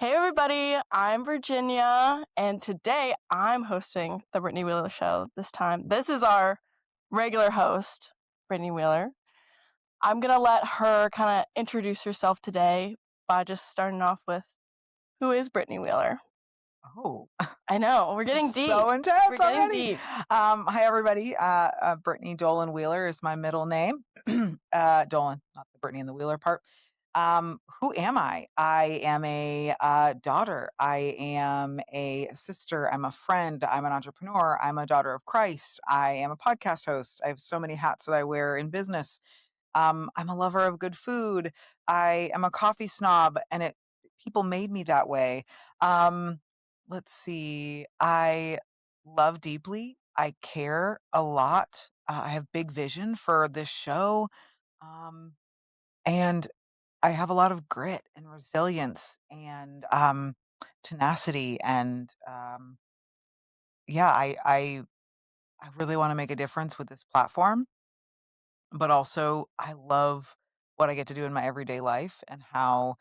Hey everybody, I'm Virginia, and today I'm hosting the Brittany Wheeler Show this time. This is our regular host, Brittany Wheeler. I'm gonna let her kind of introduce herself today by just starting off with, who is Brittany Wheeler? Oh, I know, we're getting deep. so intense We're getting already. deep. Hi, everybody. Brittany Dolan Wheeler is my middle name. Dolan, not the Brittany and the Wheeler part. Who am I? I am a daughter. I am a sister. I'm a friend. I'm an entrepreneur. I'm a daughter of Christ. I am a podcast host. I have so many hats that I wear in business. I'm a lover of good food. I am a coffee snob, and people made me that way. Um, let's see. I love deeply. I care a lot. I have big vision for this show. Um, and I have a lot of grit and resilience and tenacity. And yeah, I really want to make a difference with this platform. But also, I love what I get to do in my everyday life and how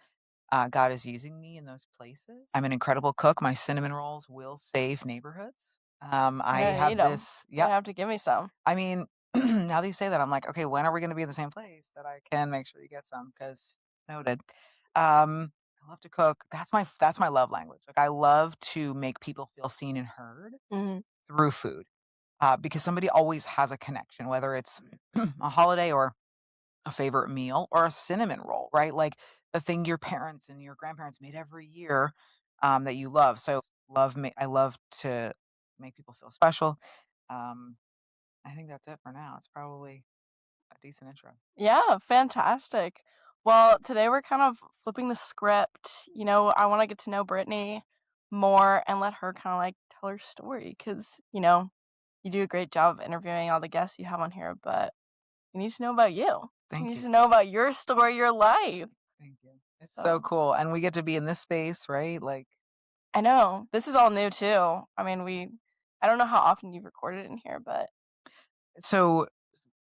God is using me in those places. I'm an incredible cook. My cinnamon rolls will save neighborhoods. I'm I gonna have need them. this. You're Yep. gonna have to give me some. I mean, now that you say that, I'm like, okay, when are we going to be in the same place that I can make sure you get some? Because noted. I love to cook. That's my love language. Like I love to make people feel seen and heard Mm-hmm. through food. Because somebody always has a connection, whether it's a holiday or a favorite meal or a cinnamon roll, right? Like the thing your parents and your grandparents made every year that you love. So I love to make people feel special. Um, I think that's it for now. It's probably a decent intro. Yeah, fantastic. Well, today we're kind of flipping the script. I want to get to know Brittany more and let her kind of like tell her story because, you do a great job of interviewing all the guests you have on here, but we need to know about you. We Thank need you. to know about your story, your life. Thank you. It's so So, cool. And we get to be in this space, right? Like, I know this is all new too. I mean, I don't know how often you've recorded in here, but so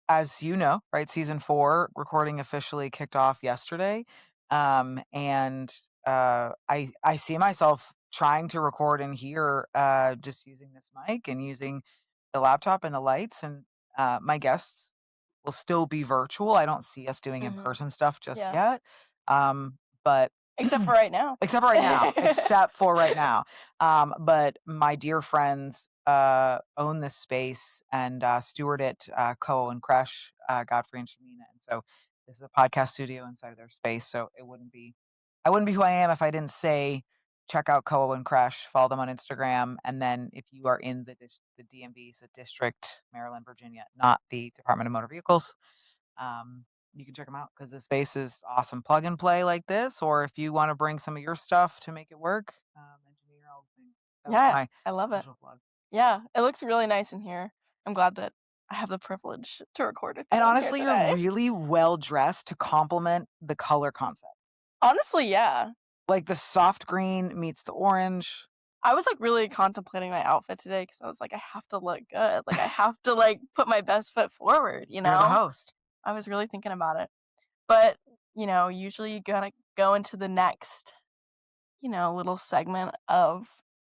as you know, right, season 4 recording officially kicked off yesterday. And I see myself trying to record in here, just using this mic and using the laptop and the lights. And my guests will still be virtual. I don't see us doing hmm in-person stuff just yeah, yet. But except for right now. except for right now. Except for right now. But my dear friends own this space and steward it, Ko and Crash, Godfrey and Shamina. And so this is a podcast studio inside of their space. So I wouldn't be who I am if I didn't say, check out Ko and Crash, follow them on Instagram. And then if you are in the DMV, so District, Maryland, Virginia, not the Department of Motor Vehicles, you can check them out because the space is awesome. Plug and play like this, or if you want to bring some of your stuff to make it work, engineer all the things. That was Yeah, my I love it. official plug. Yeah, it looks really nice in here. I'm glad that I have the privilege to record with you And on here honestly, you're today. really well dressed to complement the color concept. Honestly, yeah. Like the soft green meets the orange. I was like really contemplating my outfit today because I was like, I have to look good. Like I have to like put my best foot forward, you You're the know? host. I was really thinking about it. But, usually you gotta go into the next, little segment of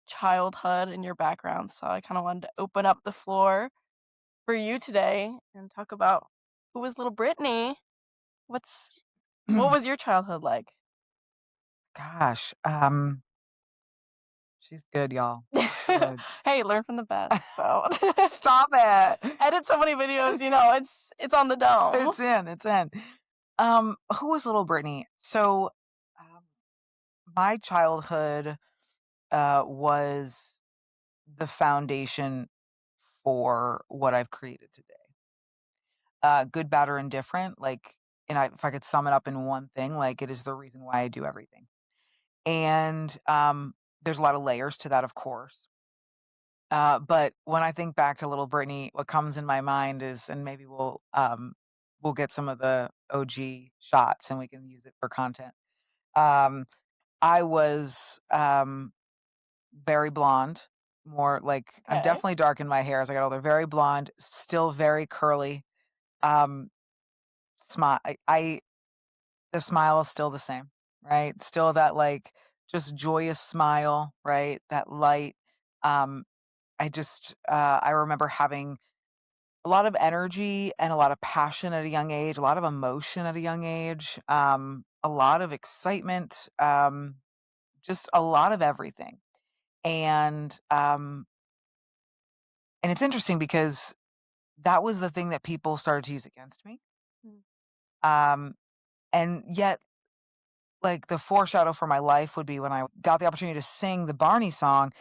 childhood in your background. So I kind of wanted to open up the floor for you today and talk about who was little Brittany. What was your childhood like? Gosh, she's good, y'all. Good. Hey, learn from the best. So Stop it. edit so many videos, it's on the dome. It's in. Who was little Brittany? So, um, my childhood was the foundation for what I've created today. Good, bad, or indifferent. Like, if I could sum it up in one thing, like it is the reason why I do everything. And there's a lot of layers to that, of course. But when I think back to little Brittany, what comes in my mind is, and maybe we'll get some of the OG shots and we can use it for content. Um, I was very blonde, more like I'm Okay. definitely dark in my hair as I got older. Very blonde, still very curly. Um, smile. The smile is still the same, right? Still that like just joyous smile, right? That light. Um, I remember having a lot of energy and a lot of passion at a young age, a lot of emotion at a young age, a lot of excitement, just a lot of everything. And and it's interesting because that was the thing that people started to use against me. Mm. Um, and yet, like the foreshadow for my life would be when I got the opportunity to sing the Barney song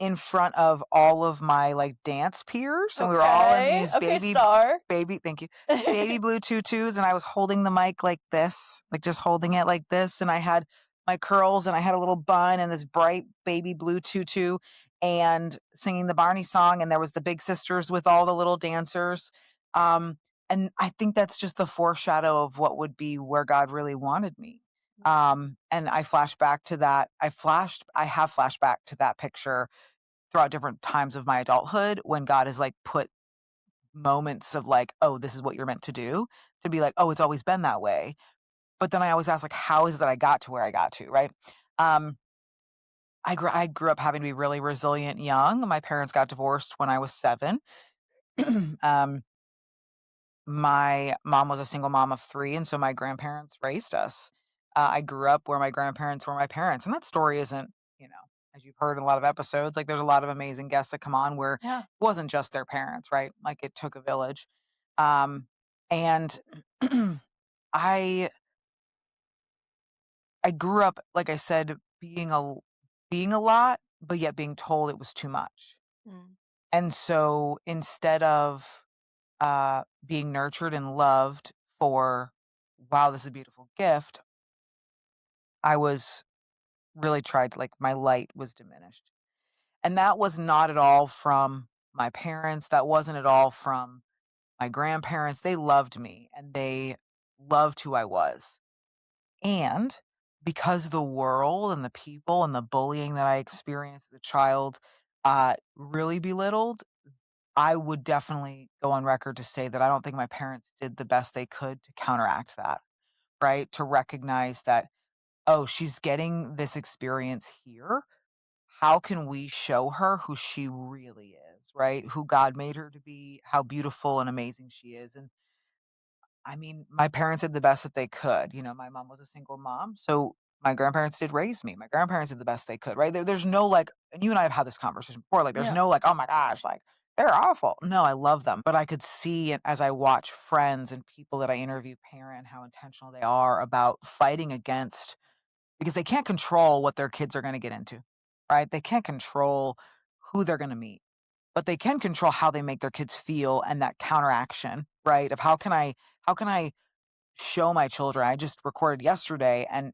in front of all of my, like, dance peers, and we were all in Okay. these Okay, star. baby thank you, baby blue tutus, and I was holding the mic like this, like, just holding it like this, and I had my curls, and I had a little bun and this bright baby blue tutu, and singing the Barney song, and there was the big sisters with all the little dancers, um, and I think that's just the foreshadow of what would be where God really wanted me. And I flash back to that. I have flashed back to that picture throughout different times of my adulthood when God has like put moments of like, oh, this is what you're meant to do, to be like, oh, it's always been that way. But then I always ask, like, how is it that I got to where I got to, right? Um, I grew up having to be really resilient young. My parents got divorced when I was 7. um, My mom was a single mom of 3, and so my grandparents raised us. I grew up where my grandparents were my parents, and that story isn't, you know, as you've heard in a lot of episodes, like, there's a lot of amazing guests that come on where it Yeah. wasn't just their parents, right? Like, it took a village. And I I grew up, like I said, being a lot, but yet being told it was too much. Mm. And so instead of being nurtured and loved for, wow, this is a beautiful gift, I was really tried to, like, my light was diminished. And that was not at all from my parents. That wasn't at all from my grandparents. They loved me and they loved who I was. And because the world and the people and the bullying that I experienced as a child really belittled, I would definitely go on record to say that I don't think my parents did the best they could to counteract that, right? To recognize that, oh, she's getting this experience here. How can we show her who she really is, right? Who God made her to be, how beautiful and amazing she is. And I mean, my parents did the best that they could. You know, my mom was a single mom. So my grandparents did raise me. My grandparents did the best they could, right? There's no like, and you and I have had this conversation before, like, there's Yeah. no like, oh my gosh, like, they're awful. No, I love them. But I could see as I watch friends and people that I interview parent how intentional they are about fighting against, because they can't control what their kids are going to get into, right? They can't control who they're going to meet, but they can control how they make their kids feel and that counteraction, right? Of how can I show my children. I just recorded yesterday and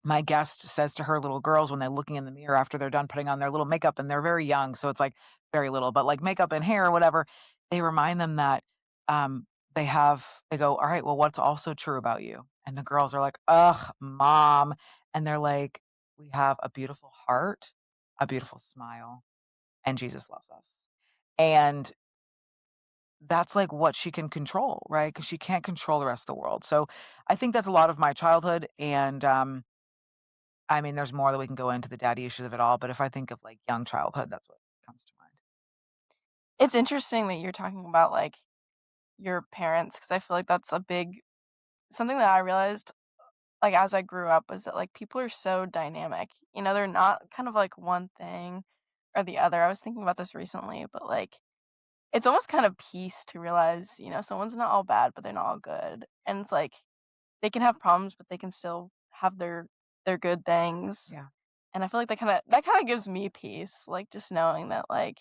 my guest says to her little girls when they're looking in the mirror after they're done putting on their little makeup, and they're very young, so it's like very little, but like makeup and hair or whatever, they remind them that um they go, all right, well, what's also true about you? And the girls are like, ugh, mom. And they're like, we have a beautiful heart, a beautiful smile, and Jesus loves us. And that's like what she can control, right? Because she can't control the rest of the world. So I think that's a lot of my childhood. And I mean, there's more that we can go into the daddy issues of it all. But if I think of like young childhood, that's what comes to mind. It's interesting that you're talking about, like, your parents, because I feel like that's a big something that I realized, like, as I grew up is that, like, people are so dynamic. They're not kind of like one thing or the other. I was thinking about this recently, but, like, it's almost kind of peace to realize, someone's not all bad, but they're not all good. And it's like they can have problems, but they can still have their good things. Yeah. And I feel like that kinda gives me peace, like, just knowing that, like,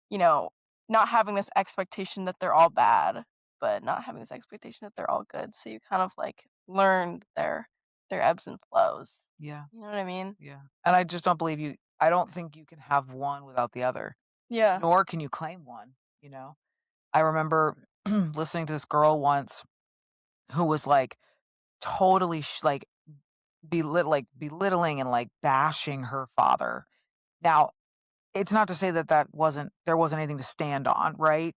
you know, not having this expectation that they're all bad, but not having this expectation that they're all good. So you kind of like learned their ebbs and flows. Yeah. You know what I mean? Yeah. And I just don't believe you. I don't think you can have one without the other, Yeah. nor can you claim one, you know? I remember listening to this girl once who was like totally like belittling and like bashing her father. Now, it's not to say that there wasn't anything to stand on, right?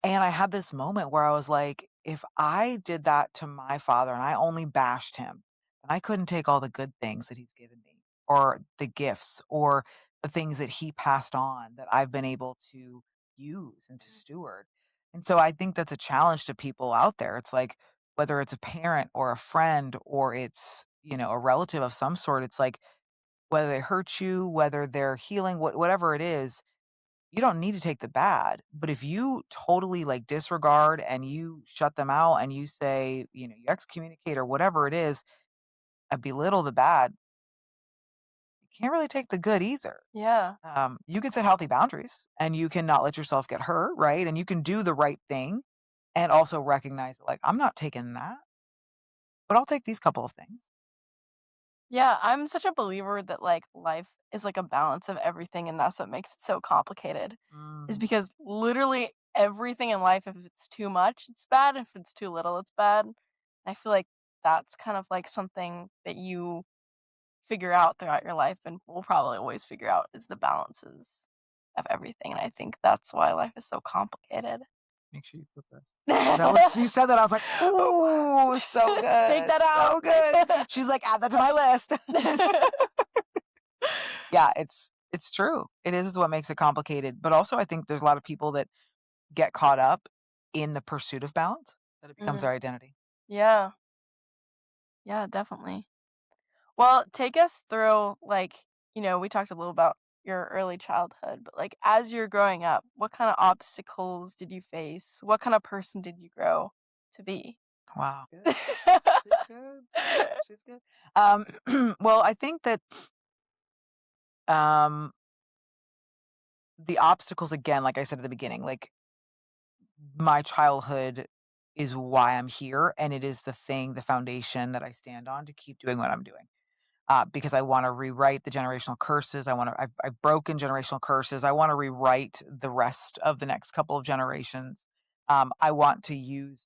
And I had this moment where I was like, if I did that to my father and I only bashed him, and I couldn't take all the good things that he's given me or the gifts or the things that he passed on that I've been able to use and to steward. And so I think that's a challenge to people out there. It's like whether it's a parent or a friend or it's, a relative of some sort, it's like whether they hurt you, whether they're healing, whatever it is, you don't need to take the bad. But if you totally like disregard and you shut them out and you say, you excommunicate or whatever it is, and belittle the bad, you can't really take the good either. Yeah. You can set healthy boundaries and you can not let yourself get hurt, right? And you can do the right thing and also recognize that, like, I'm not taking that, but I'll take these couple of things. Yeah, I'm such a believer that, like, life is like a balance of everything, and that's what makes it so complicated, is Mm, because literally everything in life, if it's too much, it's bad, if it's too little, it's bad. I feel like that's kind of like something that you figure out throughout your life and will probably always figure out is the balances of everything, and I think that's why life is so complicated. make sure you put this. That was you said that, I was like, "Ooh, so Take good, that so good." out. She's like, "Add that to my list." Yeah, it's true. It is what makes it complicated, but also I think there's a lot of people that get caught up in the pursuit of balance, that it becomes their Mm, identity. yeah. Yeah, definitely. Well, take us through, like, we talked a little about your early childhood, but like as you're growing up, what kind of obstacles did you face? What kind of person did you grow to be? Wow. Good. She's good. She's good. Well, I think that, um, the obstacles again, like I said at the beginning, like, my childhood is why I'm here, and it is the foundation that I stand on to keep doing what I'm doing. Because I wanna rewrite the generational curses. I've broken generational curses. I wanna rewrite the rest of the next couple of generations. I want to use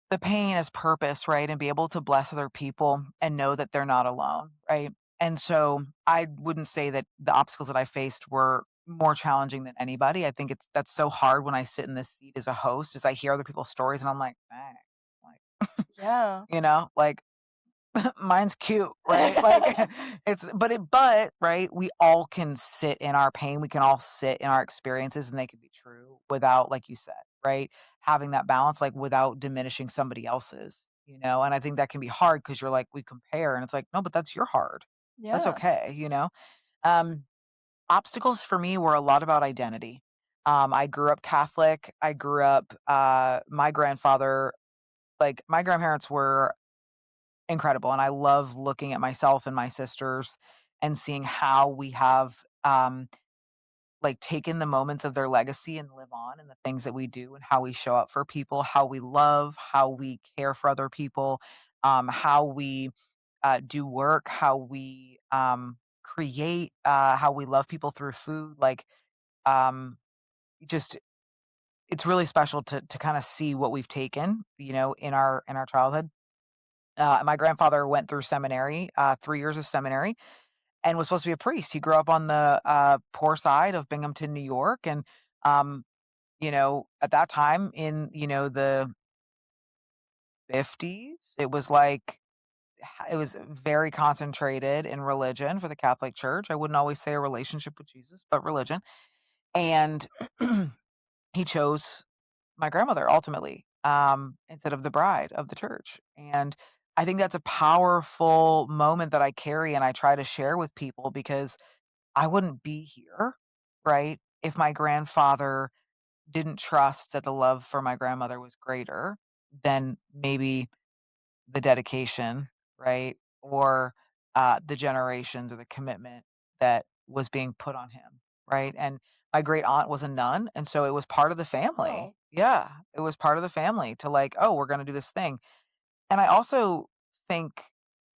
the pain as purpose, right? And be able to bless other people and know that they're not alone, right? And so I wouldn't say that the obstacles that I faced were more challenging than anybody. I think that's so hard when I sit in this seat as a host, as I hear other people's stories and I'm like, dang, like, Yeah. like mine's cute, right? Like right, we all can sit in our pain, we can all sit in our experiences and they can be true without, like you said, right? Having that balance, like without diminishing somebody else's. And I think that can be hard because you're like, we compare and it's like, no, but that's your hard. That's Yeah. okay. Um, Obstacles for me were a lot about identity. I grew up Catholic. I grew up my grandfather, like my grandparents were incredible, and I love looking at myself and my sisters and seeing how we have, like, taken the moments of their legacy and live on in the things that we do and how we show up for people, how we love, how we care for other people, how we, do work, how we, create, how we love people through food, like, just it's really special to kinda see what we've taken, in our childhood. My grandfather went through seminary, 3 years of seminary, and was supposed to be a priest. He grew up on the, poor side of Binghamton, New York, and, at that time in, the '50s, it was like it was very concentrated in religion for the Catholic Church. I wouldn't always say a relationship with Jesus, but religion, and he chose my grandmother ultimately, instead of the bride of the church. And I think that's a powerful moment that I carry and I try to share with people because I wouldn't be here, right? If my grandfather didn't trust that the love for my grandmother was greater than maybe the dedication, right? Or the generations or the commitment that was being put on him, right? And my great aunt was a nun. And so it was part of the family. Oh. Yeah. It was part of the family to like, oh, we're going to do this thing. And I also think,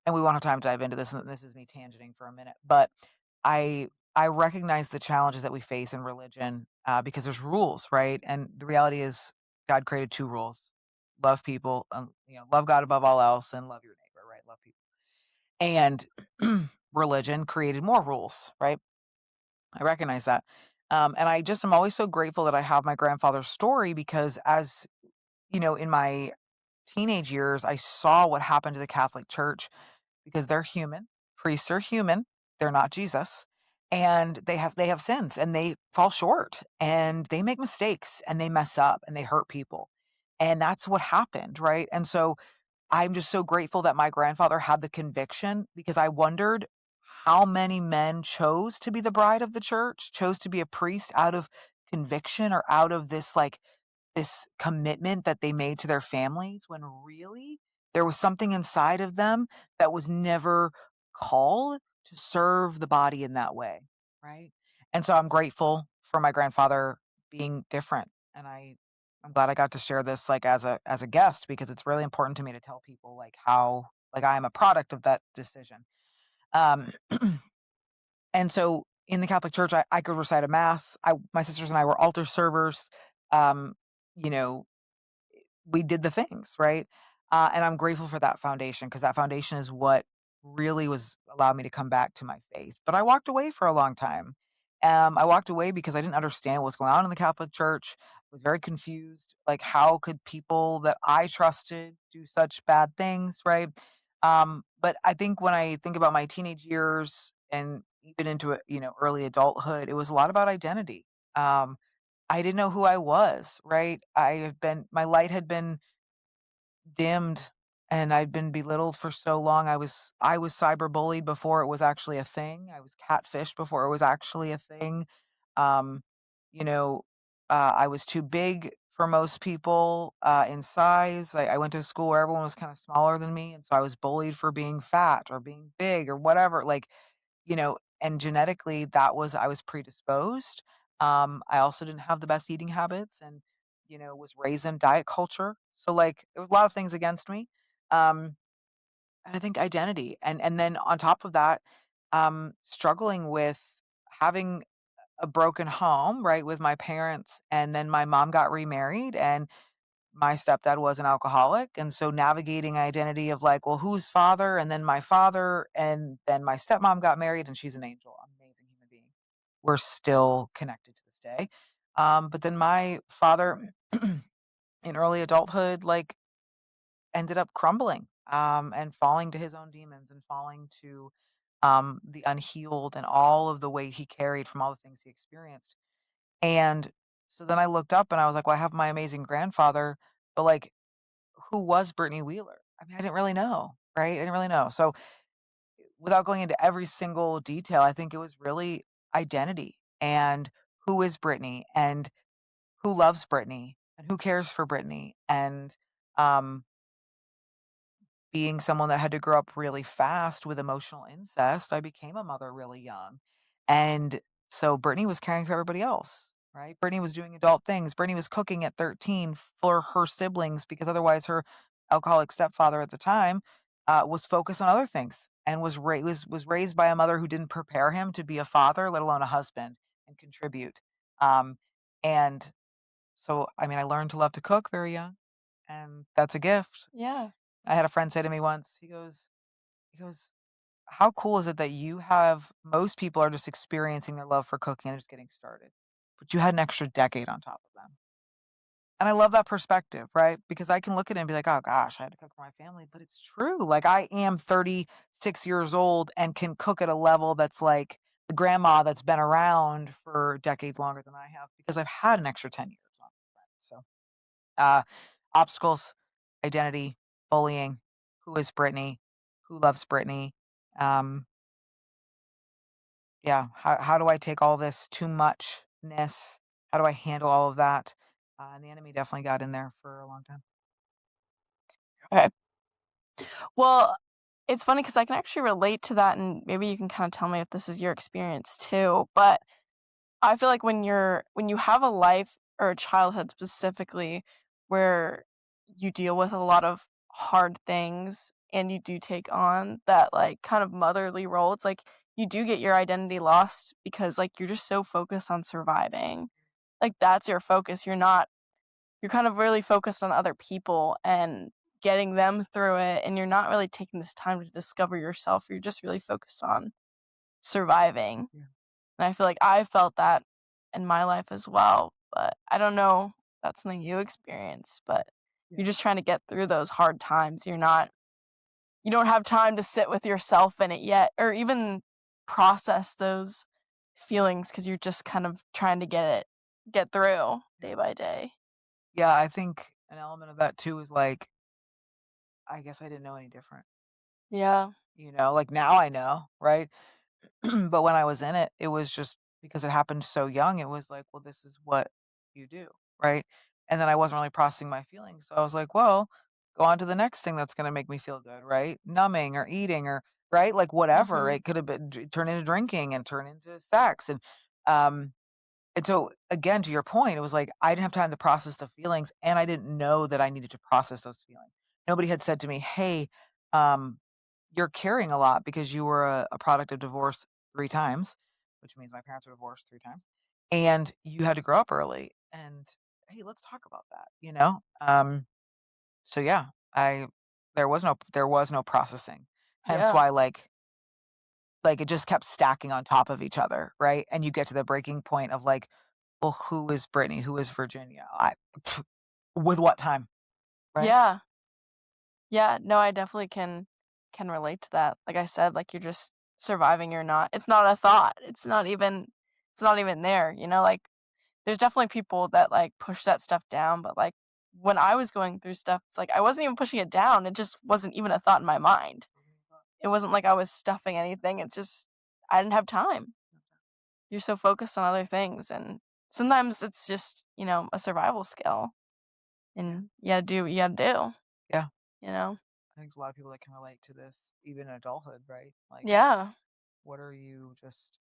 and we won't have time to dive into this, and this is me tangenting for a minute, but I recognize the challenges that we face in religion because there's rules, right? And the reality is, God created two rules: love people, love God above all else, and love your neighbor, right? Love people. And religion created more rules, right? I recognize that. And I just am always so grateful that I have my grandfather's story because as in my teenage years, I saw what happened to the Catholic Church because they're human. Priests are human. They're not Jesus. And they have sins and they fall short and they make mistakes and they mess up and they hurt people. And that's what happened, right? And so I'm just so grateful that my grandfather had the conviction because I wondered how many men chose to be the bride of the church, chose to be a priest out of conviction or out of this commitment that they made to their families when really there was something inside of them that was never called to serve the body in that way, right? And so I'm grateful for my grandfather being different, and I'm glad I got to share this like as a guest because it's really important to me to tell people like how like I am a product of that decision. Um and so in the Catholic Church I could recite a mass. My sisters and I were altar servers. Um you know, we did the things, right? And I'm grateful for that foundation because that foundation is what really was allowed me to come back to my faith. But I walked away for a long time. I walked away because I didn't understand what was going on in the Catholic Church. I was very confused. Like, how could people that I trusted do such bad things, right? But I think when I think about my teenage years and even into early adulthood, it was a lot about identity. Um, I didn't know who I was, right? My light had been dimmed and I'd been belittled for so long. I was cyberbullied before it was actually a thing. I was catfished before it was actually a thing. Um, you know, I was too big for most people in size. I went to a school where everyone was kind of smaller than me, and so I was bullied for being fat or being big or whatever. And genetically I was predisposed. I also didn't have the best eating habits and, was raised in diet culture. So like there was a lot of things against me. Um, and I think identity. And then on top of that, struggling with having a broken home, right, with my parents. And then my mom got remarried and my stepdad was an alcoholic, and so navigating identity of like, well, who's father? And then my father, and then my stepmom got married, and she's an angel, amazing human being. We're still connected to this day. But then my father, in early adulthood, like ended up crumbling, and falling to his own demons and falling to the unhealed and all of the weight he carried from all the things he experienced. And so then I looked up and I was like, well, I have my amazing grandfather, but like who was Brittany Wheeler? I mean, I didn't really know, right? I didn't really know. So, without going into every single detail, I think it was really identity and who is Brittany and who loves Brittany and who cares for Brittany and um being someone that had to grow up really fast with emotional incest, I became a mother really young. And so Brittany was caring for everybody else, right? Brittany was doing adult things. Brittany was cooking at 13 for her siblings because otherwise her alcoholic stepfather at the time was focused on other things and was raised by a mother who didn't prepare him to be a father, let alone a husband, and contribute. Um, and so, I mean, I learned to love to cook very young, and that's a gift. Yeah. I had a friend say to me once, he goes, "How cool is it that you have most people are just experiencing their love for cooking and just getting started, but you had an extra decade on top of them." And I love that perspective, right? Because I can look at it and be like, "Oh gosh, I had to cook for my family," but it's true. Like I am 36 years old and can cook at a level that's like the grandma that's been around for decades longer than I have because I've had an extra 10 years on it. So, uh, obstacles, identity, bullying, who is Brittany, who loves Brittany, um, yeah, how do I take all this too muchness? How do I handle all of that? And the enemy definitely got in there for a long time. Okay. Well, it's funny because I can actually relate to that, and maybe you can kind of tell me if this is your experience too. But I feel like when you have a life or a childhood specifically where you deal with a lot of hard things and you do take on that like kind of motherly role, it's like you do get your identity lost because like you're just so focused on surviving. Like that's your focus. You're kind of really focused on other people and getting them through it, and you're not really taking this time to discover yourself. You're just really focused on surviving. Yeah. And I feel like I felt that in my life as well, but I don't know if that's something you experienced, but Yeah. you're just trying to get through those hard times. You're not you don't have time to sit with yourself in it yet, or even process those feelings because you're just kind of trying to get through day by day. Yeah, I think an element of that too is like, I guess I didn't know any different. Yeah. Like now I know, right? But when I was in it, it was just because it happened so young, it was like, well, this is what you do, right? And then I wasn't really processing my feelings. So I was like, well, go on to the next thing that's going to make me feel good, right? Numbing or eating or, right? Like whatever. Mhm. It could have been turn into drinking and turn into sex. Um, and so again, to your point, it was like I didn't have time to process the feelings and I didn't know that I needed to process those feelings. Nobody had said to me, hey, um, you're carrying a lot because you were a product of divorce 3 times, which means my parents were divorced 3 times, and you had to grow up early, and, "Hey, let's talk about that," you know? So yeah, I there was no processing, hence Yeah. why, it just kept stacking on top of each other, right? And you get to the breaking point of, like, "Well, who is Brittany? Who is Virginia? With what time?" Right? Yeah. Yeah, no, I definitely can relate to that. Like I said, like you're just surviving or not. It's not a thought. It's not even there, like there's definitely people that like push that stuff down, but like when I was going through stuff, it's like I wasn't even pushing it down. It just wasn't even a thought in my mind. It wasn't like I was stuffing anything. It's just I didn't have time. You're so focused on other things and sometimes it's just, a survival skill Yeah. and you gotta do what you gotta do, Yeah. you know? I think there's a lot of people that can relate to this even in adulthood, right? Like, Yeah. what are you just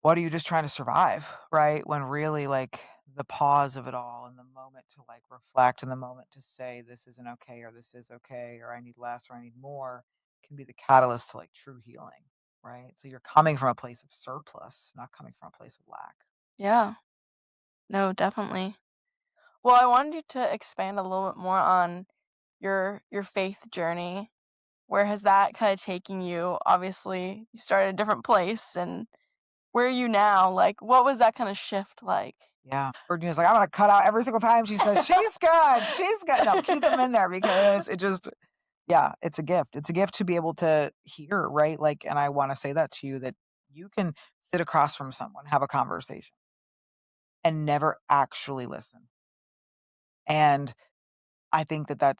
what are you just trying to survive, right? When really, like, the pause of it all and the moment to, like, reflect and the moment to say, "This isn't okay," or "This is okay," or "I need less," or "I need more," can be the catalyst to, like, true healing, right? So you're coming from a place of surplus, not coming from a place of lack. Yeah. No, definitely. Well, I wanted you to expand a little bit more on your faith journey. Where has that kind of taken you? Obviously, you started a different place, and where are you now? Like, what was that kind of shift like? Yeah. Virginia's like, "I'm gonna cut out every single time she says, 'She's good, she's good.'" No, keep them in there because it just yeah, it's a gift. It's a gift to be able to hear, right? Like, and I wanna say that to you that you can sit across from someone, have a conversation, and never actually listen. And I think that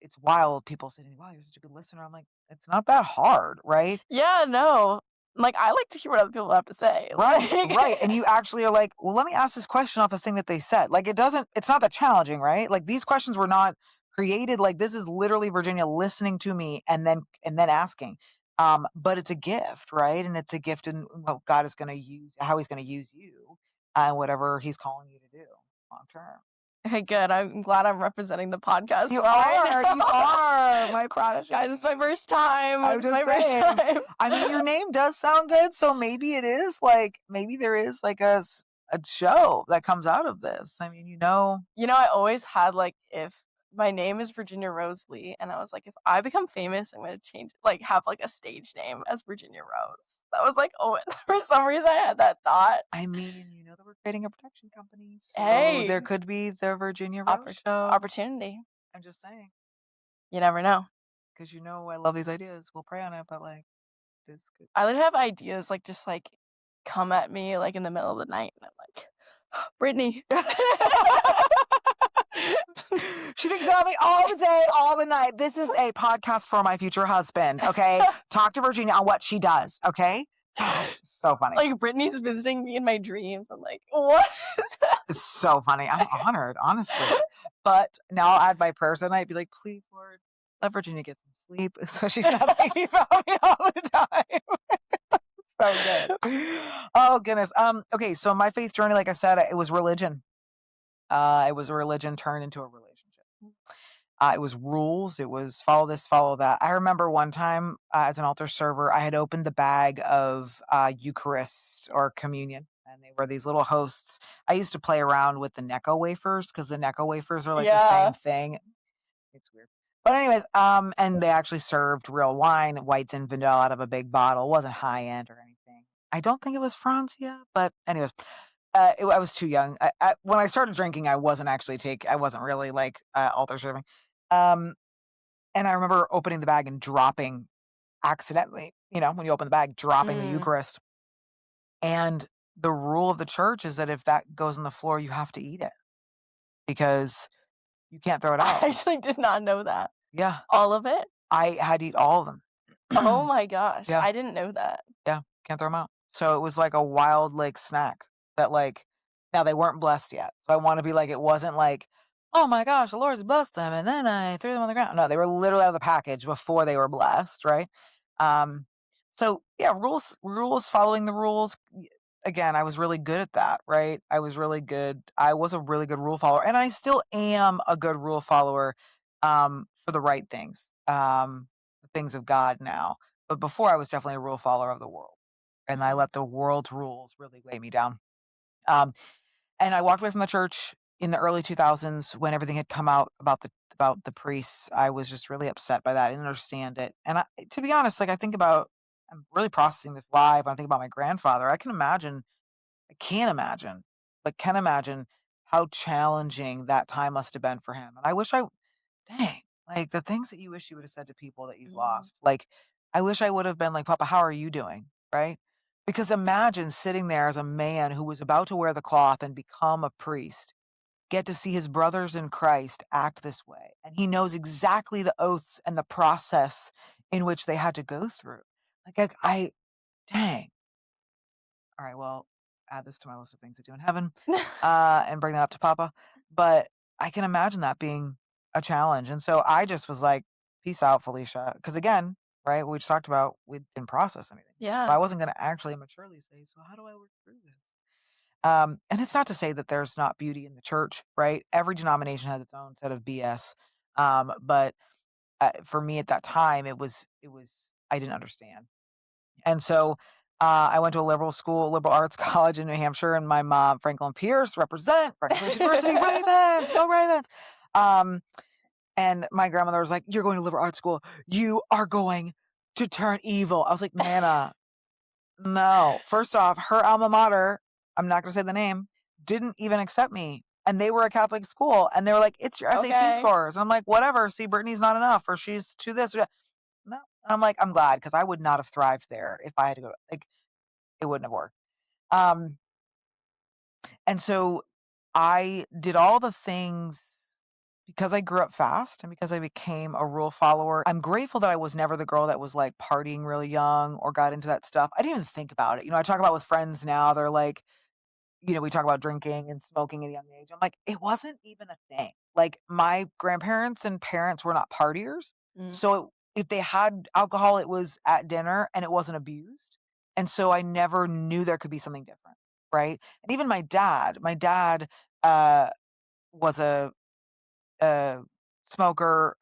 it's wild. People say to me, "Wow, you're such a good listener." I'm like, "It's not that hard, right?" Yeah, no. Like, I like to hear what other people have to say. Right, Like, right. And you actually are like, "Well, let me ask this question off the thing that they said." Like, it's not that challenging, right? Like, these questions were not created, like, this is literally Virginia listening to me and then asking. But it's a gift, right? And it's a gift in what God is gonna use how he's gonna use you, whatever he's calling you to do long term. hey, good. I'm glad I'm representing the podcast well right You now. are my Guys, it's prodigy. my first time. I'm It's just my first saying. time. I mean, your name does sound good, so maybe it is like maybe there is like a show that comes out of this. I mean, I always had like if my name is Virginia Rose Lee, and I was like, if I become famous, I'm gonna change like have like a stage name as Virginia Rose. That was like oh for some reason I had that thought. I mean, you know that we're creating a production company, so there Hey, could be the Virginia Rose show. opportunity. I'm just saying, You never know. because I love these ideas. We'll pray on it, but like this could. I would have ideas like just like come at me like in the middle of the night, and I'm like, Brittany. She thinks about me all the day, all the night. This is a podcast for my future husband. Okay, talk to Virginia on what she does. Okay, gosh, so funny. Like Brittany's visiting me in my dreams. I'm like, what? It's so funny. I'm honored, honestly. But now I'll add my prayers at night. Be like, please, Lord, let Virginia get some sleep so she's not thinking about me all the time. So good. Oh goodness. Okay. So my faith journey, like I said, it was religion. It was a religion turned into a relationship. It was rules. It was follow this, follow that. I remember one time as an altar server, I had opened the bag of Eucharist or communion, and they were these little hosts. I used to play around with the Necco wafers because the Necco wafers are like the same Yeah. thing. It's weird. But anyways, and they actually served real wine, whites and vanilla out of a big bottle. It wasn't high end or anything. I don't think it was Franzia, but anyways, I was too young. When I started drinking, I wasn't really like altar serving. Um, And I remember opening the bag and dropping accidentally, when you open the bag, dropping the Mm. Eucharist. And the rule of the church is that if that goes on the floor, you have to eat it because you can't throw it I out. actually did not know that. Yeah. All of it? I had to eat all of Oh them. my gosh, Yeah. I didn't know that. Yeah, can't throw them out. So it was like a wild, like, snack that, like, now they weren't blessed yet. So I wanna be like, it wasn't like, "Oh my gosh, the Lord has blessed them, and then I threw them on the ground." No, they were literally out of the package before they were blessed, right? Um, so yeah, rules, following the rules. Again, I was really good at that, right? I was a really good rule follower, and I still am a good rule follower, for the right things, the things of God now. But before, I was definitely a rule follower of the world, and I Mm. let the world's rules really weigh me down. Um, and I walked away from the church in the early 2000s when everything had come out about the priests. I was just really upset by that. I didn't understand it. And to be honest, like I'm really processing this live. I think about my grandfather. I can't imagine, but can imagine how challenging that time must have been for him. And I wish dang, like the things that you wish you would have said to people that you've Mhm. lost. Like, I wish I would have been like, Papa, how are you doing? Right? Because imagine sitting there as a man who was about to wear the cloth and become a priest, get to see his brothers in Christ act this way. And he knows exactly the oaths and the process in which they had to go through. Dang. All right, well, add this to my list of things to do in heaven, and bring that up to Papa. But I can imagine that being a challenge. And so I just was like, peace out, Felicia. Because again, right, we just talked about we didn't process anything yet. So I Yeah. wasn't going to actually maturely say, so how do I work through this? And it's not to say that there's not beauty in the church, right? Every denomination has its own set of BS. But for me at that time, I didn't understand. And so, I went to a liberal school, liberal arts college in New Hampshire, and my mom, Franklin Pierce, represent Franklin Pierce University, Ravens, go Ravens. Um, and my grandmother was like, "You're going to liberal arts school. You are going to turn evil." I was like, "Nana, no." First off, her alma mater, I'm not going to say the name, didn't even accept me. And they were a Catholic school, and they were like, "It's your SAT Okay. scores." And I'm like, "Whatever. See, Brittany's not enough, or she's too this, or that." No. I'm like, "I'm glad because I would not have thrived there if I had to go." Like, it wouldn't have worked. Um, and so I did all the things because I grew up fast and because I became a rule follower. I'm grateful that I was never the girl that was like partying really young or got into that stuff. I didn't even think about it. I talk about with friends now, they're like, we talk about drinking and smoking at a young age. I'm like, it wasn't even a thing. Like my grandparents and parents were not partiers. Mm. So if they had alcohol, it was at dinner and it wasn't abused. And so I never knew there could be something different. Right. And even my dad uh, was a smoker,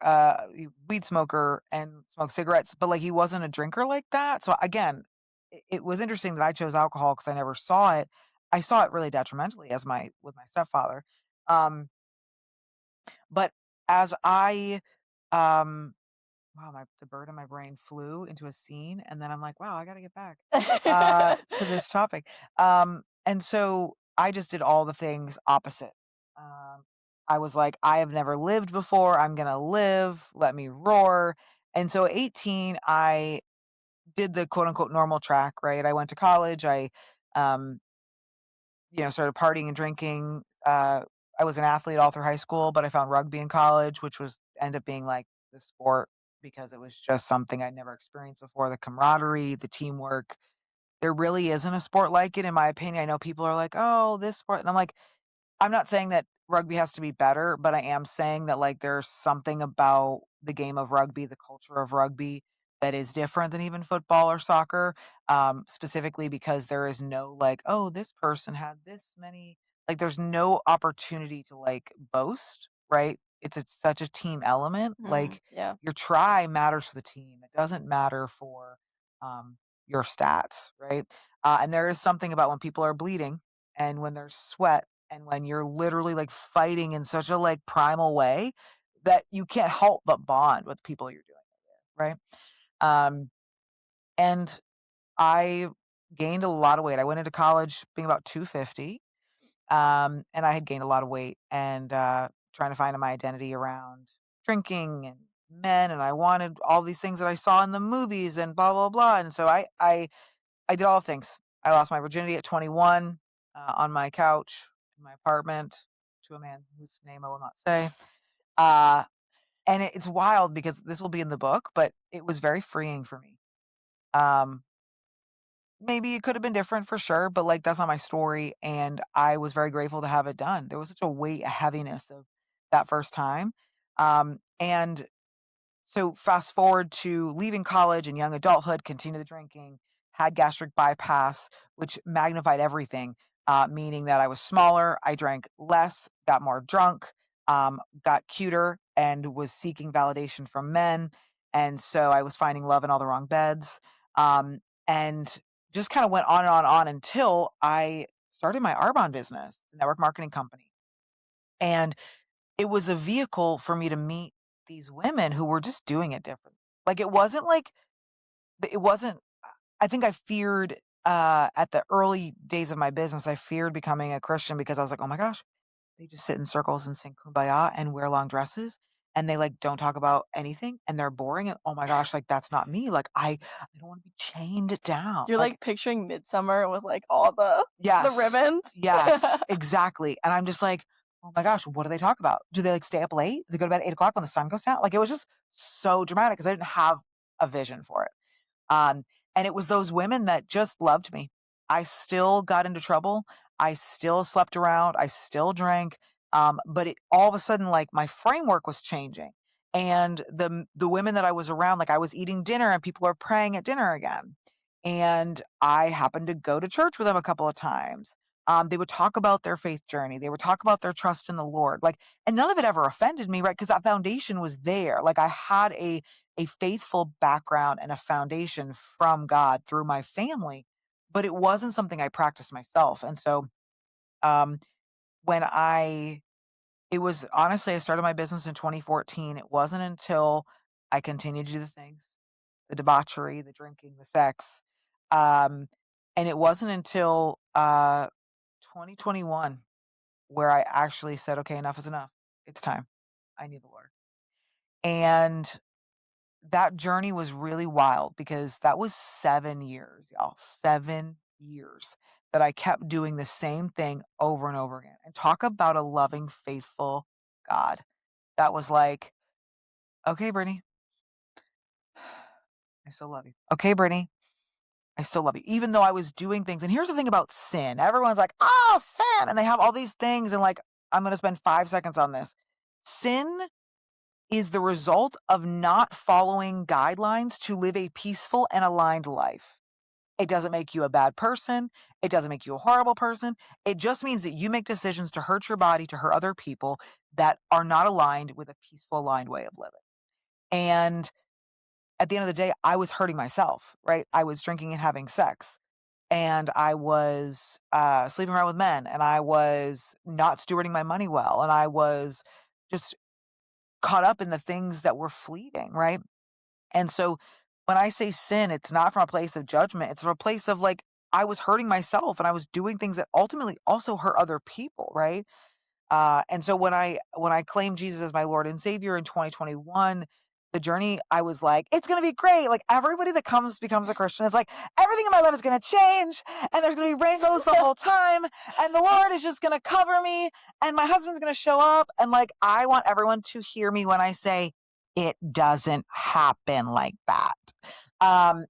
weed smoker and smoked cigarettes, but like he wasn't a drinker like that. So again, it was interesting that I chose alcohol because I never saw it. I saw it really detrimentally with my stepfather. Um, but as I um wow, the bird in my brain flew into a scene, and then I'm like, wow, I got to get back to this topic. And so I just did all the things opposite. Um, I was like, I have never lived before. I'm gonna live. Let me roar. And so at 18, I did the quote unquote normal track. Right, I went to college. I um, started partying and drinking. I was an athlete all through high school, but I found rugby in college, which was ended up being like the sport because it was just something I'd never experienced before. The camaraderie, the teamwork. There really isn't a sport like it, in my opinion. I know people are like, "Oh, this sport," and I'm like, I'm not saying that rugby has to be better, but I am saying that, like, there's something about the game of rugby, the culture of rugby that is different than even football or soccer, specifically because there is no, like, "Oh, this person had this many," like, there's no opportunity to, like, boast, right? It's such a team element, Mhm. like, Yeah. your try matters for the team. It doesn't matter for, your stats, right? And there is something about when people are bleeding and when there's sweat and when you're literally like fighting in such a like primal way that you can't help but bond with people you're doing it with, right? Um, and I gained a lot of weight. I went into college being about 250, and I had gained a lot of weight and trying to find my identity around drinking and men and I wanted all these things that I saw in the movies and blah blah blah. And so I did all the things. I lost my virginity at 21 on my couch in my apartment to a man whose name I will not say. Uh, and it's wild because this will be in the book, but it was very freeing for me. Um, Maybe it could have been different for sure, but like that's not my story. And I was very grateful to have it done. There was such a weight, a heaviness of that first time. And so fast forward to leaving college and young adulthood, continue the drinking, had gastric bypass, which magnified everything, meaning that I was smaller, I drank less, got more drunk, got cuter, and was seeking validation from men. And so I was finding love in all the wrong beds. And just kind of went on and on and on until I started my Arbonne business, the network marketing company. And it was a vehicle for me to meet these women who were just doing it different. Like, it wasn't I think I feared, at the early days of my business, I feared becoming a Christian because I was like, "Oh my gosh, they just sit in circles and sing Kumbaya and wear long dresses, and they, like, don't talk about anything, and they're boring, and oh my gosh, like, that's not me. Like, I don't wanna be chained down." You're, Like, like, picturing Midsummer with, like, all the yes. ribbons. Yes, exactly, and I'm just like, "Oh my gosh, what do they talk about? Do they, like, stay up late? Do they go to bed at 8 o'clock when the sun goes down?" Like, it was just so dramatic because I didn't have a vision for it. Um, and it was those women that just loved me. I still got into trouble. I still slept around. I still drank. But it all of a sudden, like my framework was changing. And the women that I was around, like I was eating dinner and people were praying at dinner again. And I happened to go to church with them a couple of times. They would talk about their faith journey. They would talk about their trust in the Lord. Like, and none of it ever offended me, right? Because that foundation was there. Like I had a faithful background and a foundation from God through my family, but it wasn't something I practiced myself. And so, um, when I, it was honestly, I started my business in 2014. It wasn't until I continued to do the things, the debauchery, the drinking, the sex. Um, and it wasn't until 2021 where I actually said, okay, enough is enough. It's time. I need the Lord. And that journey was really wild because that was 7 years, y'all, 7 years that I kept doing the same thing over and over again. And talk about a loving, faithful God that was like, "Okay, Brittany, I still love you. Okay, Brittany, I still love you." Even though I was doing things, and here's the thing about sin. Everyone's like, "Oh, sin," and they have all these things, and like, I'm gonna spend 5 seconds on this. Sin is the result of not following guidelines to live a peaceful and aligned life. It doesn't make you a bad person. It doesn't make you a horrible person. It just means that you make decisions to hurt your body, to hurt other people that are not aligned with a peaceful, aligned way of living. And at the end of the day, I was hurting myself, right? I was drinking and having sex, and I was sleeping around with men, and I was not stewarding my money well, and I was just caught up in the things that were fleeting, right? And so when I say sin, it's not from a place of judgment. It's from a place of like, I was hurting myself and I was doing things that ultimately also hurt other people, right? And so when I claimed Jesus as my Lord and Savior in 2021, the journey, I was like, it's gonna be great. Like everybody that comes becomes a Christian is like, everything in my life is gonna change, and there's gonna be rainbows the whole time, and the Lord is just gonna cover me, and my husband's gonna show up. And like I want everyone to hear me when I say it doesn't happen like that.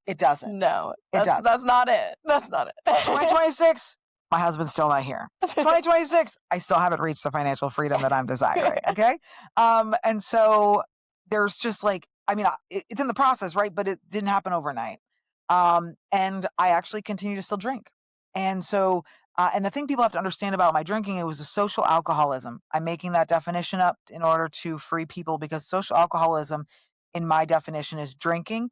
It doesn't. No, It doesn't. that's not it. That's not it. 2026, my husband's still not here. 2026, I still haven't reached the financial freedom that I'm desiring. Okay. And so there's just like, I mean, it's in the process, right? But it didn't happen overnight. And I actually continue to still drink. And so, and the thing people have to understand about my drinking, it was a social alcoholism. I'm making that definition up in order to free people because social alcoholism, in my definition, is drinking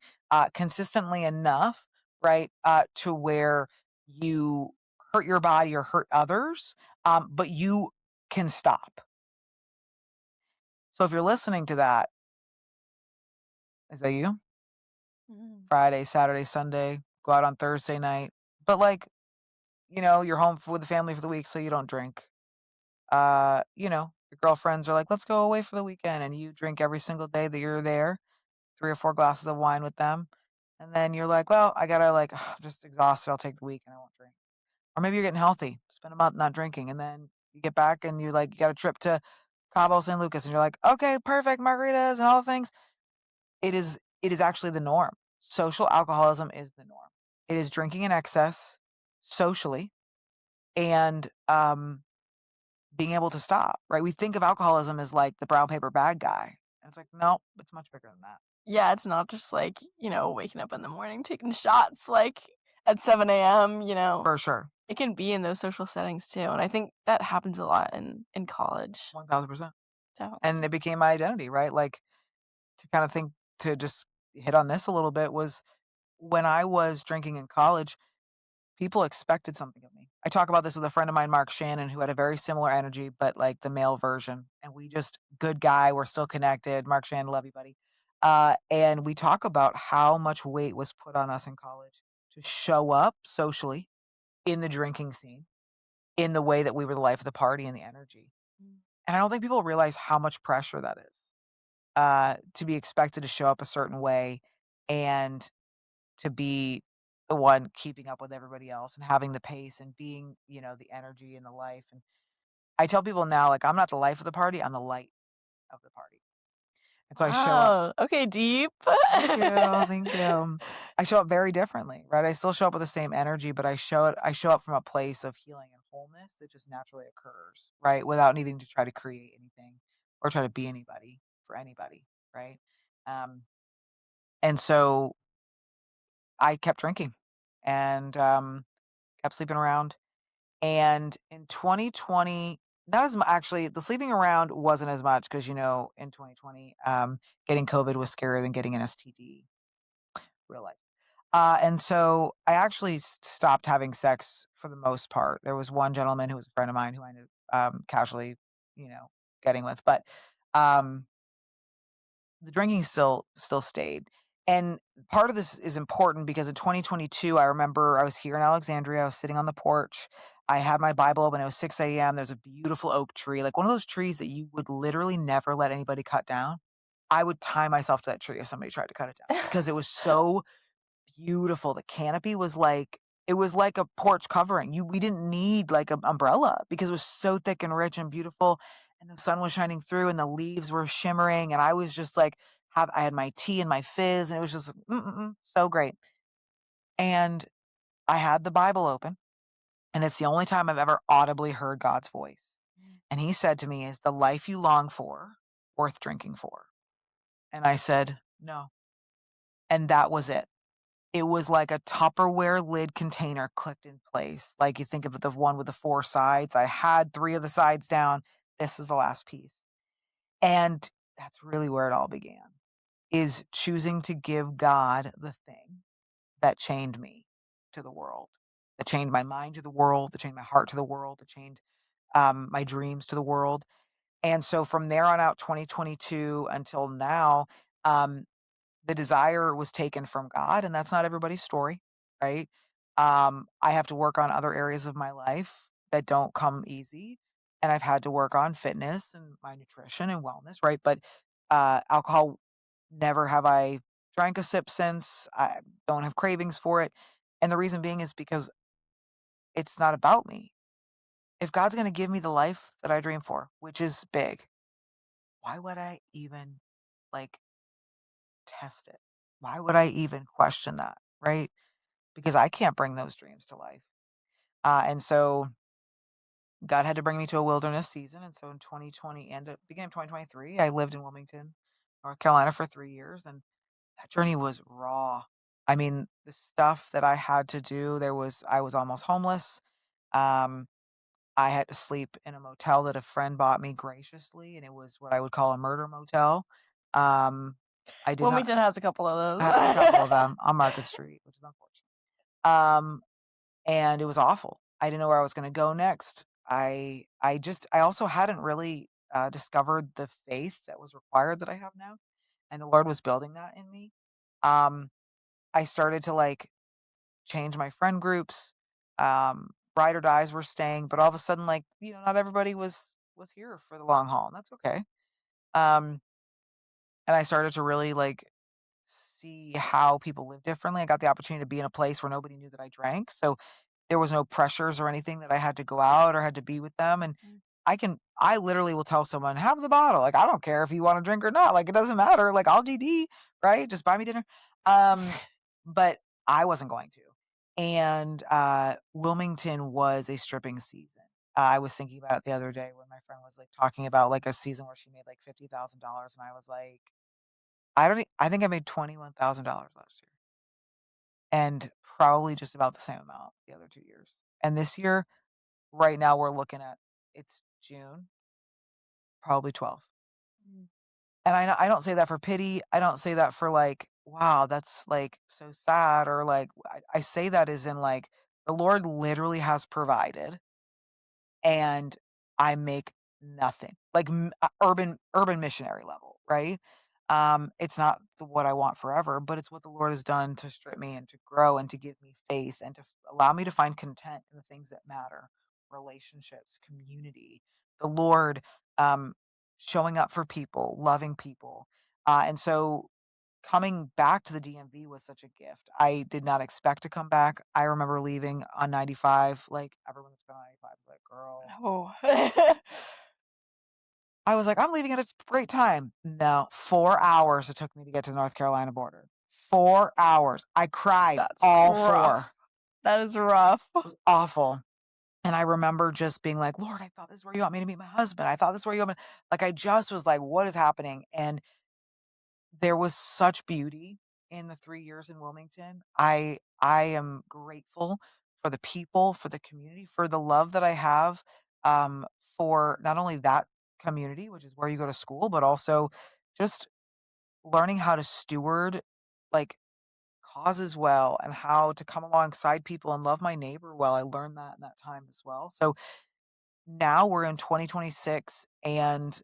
consistently enough, right, to where you hurt your body or hurt others, but you can stop. So if you're listening to that, is that you? Mm. Friday, Saturday, Sunday, go out on Thursday night, but like, you're home with the family for the week, so you don't drink. You're Your girlfriends are like, "Let's go away for the weekend," and you drink every single day that you're there, 3 or 4 glasses of wine with them, and then you're like, "Well, I gotta, like, I'm just exhausted, I'll take the week and I won't drink." Or maybe you're getting healthy, spend a month not drinking, and then you get back and you got a trip to Cabo San Lucas, and you're like, "Okay, perfect, margaritas and all the things." It is actually the norm. Social alcoholism is the norm. It is drinking in excess socially and, being able to stop, right? We think of alcoholism as like the brown paper bag guy. And it's like, no, it's much bigger than that. Yeah, it's not just like, waking up in the morning, taking shots, like, at 7 a.m., For sure. It can be in those social settings too, and I think that happens a lot in college. 1000%. Definitely. And it became my identity, right? Like to kind of think to just hit on this a little bit was when I was drinking in college, people expected something of me. I talk about this with a friend of mine, Mark Shannon, who had a very similar energy, but like the male version. And we just, good guy, we're still connected. Mark Shannon, love you, buddy. And we talk about how much weight was put on us in college to show up socially in the drinking scene, in the way that we were the life of the party and the energy. Mm. And I don't think people realize how much pressure that is to be expected to show up a certain way and to be the one keeping up with everybody else and having the pace and being, the energy and the life. And I tell people now, like, I'm not the life of the party, I'm the light of the party. And so I show up. Wow, okay, deep. Thank you, thank you. I show up very differently, right? I still show up with the same energy, but I show up from a place of healing and wholeness that just naturally occurs, right? Without needing to try to create anything or try to be anybody for anybody, right? Um, and so I kept drinking and kept sleeping around. And in 2020, not as much actually, the sleeping around wasn't as much because, in 2020, getting COVID was scarier than getting an STD, real life. And so I actually stopped having sex for the most part. There was one gentleman who was a friend of mine who I ended casually, you know, getting with, but um, the drinking still stayed. And part of this is important because in 2022, I remember I was here in Alexandria. I was sitting on the porch. I had my Bible open. It was 6 a.m. There's a beautiful oak tree, like one of those trees that you would literally never let anybody cut down. I would tie myself to that tree if somebody tried to cut it down because it was so beautiful. The canopy was like it was like a porch covering. We didn't need like an umbrella because it was so thick and rich and beautiful, and the sun was shining through, and the leaves were shimmering, and I was just like, have I had my tea and my fizz, and it was just so great. And I had the Bible open, and it's the only time I've ever audibly heard God's voice. And He said to me, "Is the life you long for worth drinking for?" And I said, "No." And that was it. It was like a Tupperware lid container clicked in place. Like you think of the one with the 4 sides. I had 3 of the sides down. This was the last piece. And that's really where it all began, is choosing to give God the thing that chained me to the world, that chained my mind to the world, that chained my heart to the world, that chained my dreams to the world. And so from there on out, 2022 until now, um, the desire was taken from God, and that's not everybody's story, right? I have to work on other areas of my life that don't come easy, and I've had to work on fitness and my nutrition and wellness, right? But alcohol, never have I drank a sip since. I don't have cravings for it, and the reason being is because it's not about me. If God's going to give me the life that I dream for, which is big, why would I even like test it? Why would I even question that, right? Because I can't bring those dreams to life. And so God had to bring me to a wilderness season. And so in 2020 and beginning of 2023, I lived in Wilmington, North Carolina for 3 years. And that journey was raw. I mean, the stuff that I had to do, I was almost homeless. Um, I had to sleep in a motel that a friend bought me graciously, and it was what I would call a murder motel. Um, I did not Wilmington has a couple of a couple of those. them on Market Street, which is unfortunate. And it was awful. I didn't know where I was gonna go next. I also hadn't really, discovered the faith that was required that I have now, and the Lord was building that in me. Um, I started to, like, change my friend groups, ride or dies were staying, but all of a sudden, like, not everybody was was here for the long haul, and that's okay. Um, and I started to really, like, see how people live differently. I got the opportunity to be in a place where nobody knew that I drank, so there was no pressures or anything that I had to go out or had to be with them, and Mm. I literally will tell someone, "Have the bottle." Like, I don't care if you wanna drink or not, like, it doesn't matter, like, I'll GD, right? Just buy me dinner. Um, but I wasn't going to. And, Wilmington was a stripping season. I was thinking about it the other day when my friend was, like, talking about, like, a season where she made, like, $50,000, and I was like, I think I made $21,000 last year, and probably just about the same amount the other 2 years. And this year, right now, we're looking at it's June, probably 12. Mm. And I don't say that for pity, I don't say that for, like, "Wow, that's, like, so sad," or, like, I say that as in, like, the Lord literally has provided, and I make nothing. Like, urban missionary level, right? It's not what I want forever, but it's what the Lord has done to strip me and to grow and to give me faith and to allow me to find content in the things that matter, relationships, community, the Lord, um, showing up for people, loving people. And so coming back to the DMV was such a gift. I did not expect to come back. I remember leaving on 95, like, everyone that's been on 95 was like, "Girl." Oh. I was like, "I'm leaving at a great time." No, 4 hours it took me to get to the North Carolina border. 4 hours. I cried That's all rough. 4. That is rough. It was awful. And I remember just being like, "Lord, I thought this is where you want me to meet my husband. I thought this is where you want me." Like, I just was like, "What is happening?" And there was such beauty in the 3 years in Wilmington. I am grateful for the people, for the community, for the love that I have, for not only that community, which is where you go to school, but also just learning how to steward, like, causes well and how to come alongside people and love my neighbor well. I learned that in that time as well. So now we're in 2026 and